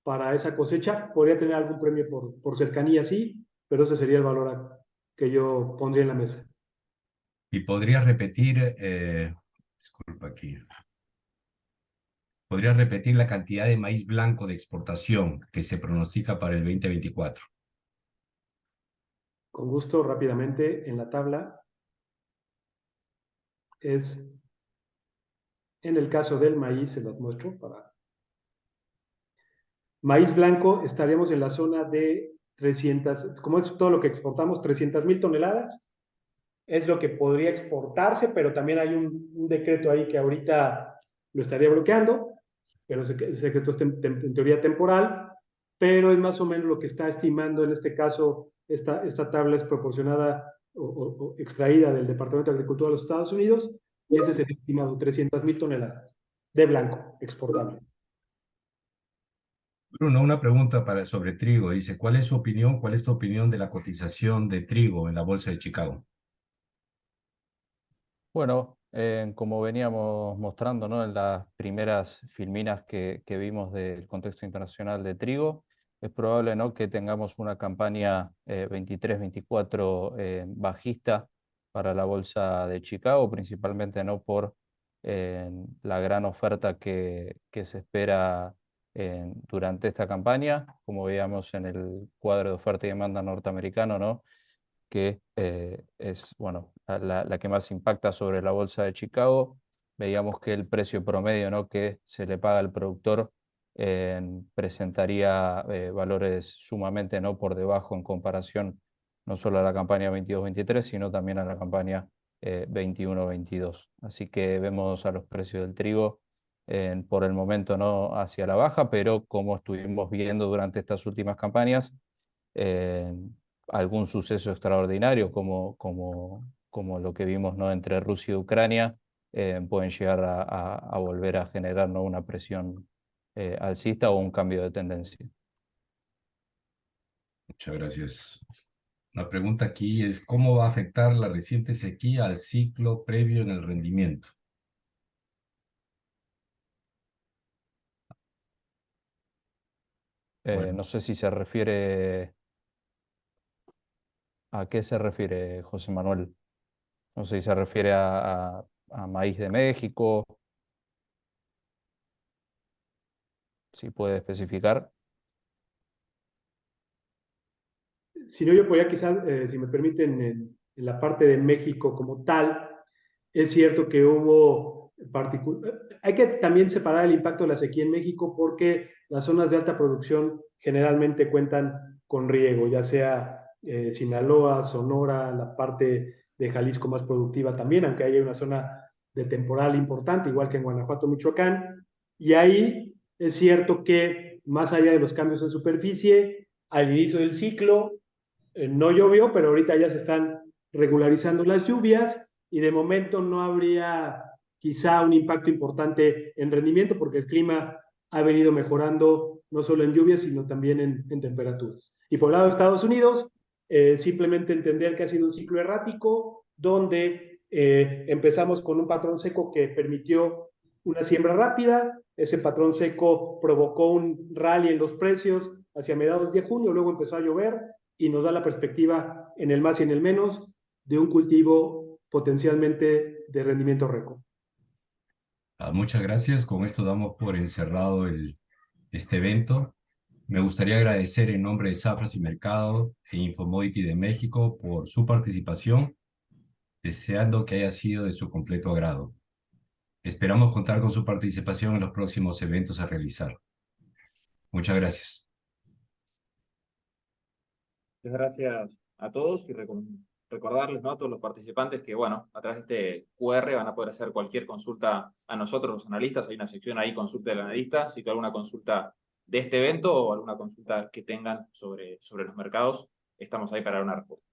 para esa cosecha. Podría tener algún premio por cercanía, sí, pero ese sería el valor que yo pondría en la mesa. Y podría repetir, disculpa aquí, podría repetir la cantidad de maíz blanco de exportación que se pronostica para el 2024. Con gusto, rápidamente, en la tabla es, en el caso del maíz, se los muestro para... Maíz blanco, estaríamos en la zona de 300, como es todo lo que exportamos, 300,000 toneladas, es lo que podría exportarse, pero también hay un decreto ahí que ahorita lo estaría bloqueando, pero ese decreto es en teoría temporal, pero es más o menos lo que está estimando en este caso, esta tabla es proporcionada o extraída del Departamento de Agricultura de los Estados Unidos, y ese es el estimado, 300,000 toneladas de blanco exportable. Bruno, una pregunta sobre trigo. Dice, ¿cuál es su opinión? ¿Cuál es tu opinión de la cotización de trigo en la Bolsa de Chicago? Bueno, como veníamos mostrando, ¿no? En las primeras filminas que vimos del contexto internacional de trigo, es probable, ¿no? que tengamos una campaña 23-24 bajista para la bolsa de Chicago, principalmente, ¿no? por la gran oferta que se espera durante esta campaña, como veíamos en el cuadro de oferta y demanda norteamericano, ¿no? Que es bueno, la que más impacta sobre la bolsa de Chicago. Veíamos que el precio promedio, ¿no?, que se le paga al productor presentaría valores sumamente, ¿no?, por debajo en comparación no solo a la campaña 22-23, sino también a la campaña 21-22. Así que vemos a los precios del trigo por el momento no hacia la baja, pero como estuvimos viendo durante estas últimas campañas, algún suceso extraordinario como lo que vimos, ¿no?, entre Rusia y Ucrania, pueden llegar a volver a generar, ¿no?, una presión alcista o un cambio de tendencia. Muchas gracias. La pregunta aquí es, ¿cómo va a afectar la reciente sequía al ciclo previo en el rendimiento? Bueno, No sé si se refiere... ¿A qué se refiere, José Manuel? No sé si se refiere a maíz de México, si puede especificar. Si no, yo podría quizás, si me permiten, en la parte de México como tal, es cierto que hubo hay que también separar el impacto de la sequía en México porque las zonas de alta producción generalmente cuentan con riego, ya sea Sinaloa, Sonora, la parte de Jalisco más productiva también, aunque haya una zona de temporal importante, igual que en Guanajuato, Michoacán. Y ahí es cierto que más allá de los cambios en superficie, al inicio del ciclo, no llovió, pero ahorita ya se están regularizando las lluvias y de momento no habría quizá un impacto importante en rendimiento porque el clima ha venido mejorando no solo en lluvias, sino también en temperaturas. Y por el lado de Estados Unidos, simplemente entender que ha sido un ciclo errático donde empezamos con un patrón seco que permitió una siembra rápida, ese patrón seco provocó un rally en los precios hacia mediados de junio, luego empezó a llover y nos da la perspectiva en el más y en el menos de un cultivo potencialmente de rendimiento récord. Muchas gracias. Con esto damos por encerrado este evento. Me gustaría agradecer en nombre de Zafras y Mercado e Infomodity de México por su participación, deseando que haya sido de su completo agrado. Esperamos contar con su participación en los próximos eventos a realizar. Muchas gracias. Muchas gracias a todos y recordarles, ¿no?, a todos los participantes que, bueno, a través de este QR van a poder hacer cualquier consulta a nosotros, los analistas. Hay una sección ahí, consulta del analista, si hay alguna consulta de este evento o alguna consulta que tengan sobre los mercados, estamos ahí para dar una respuesta.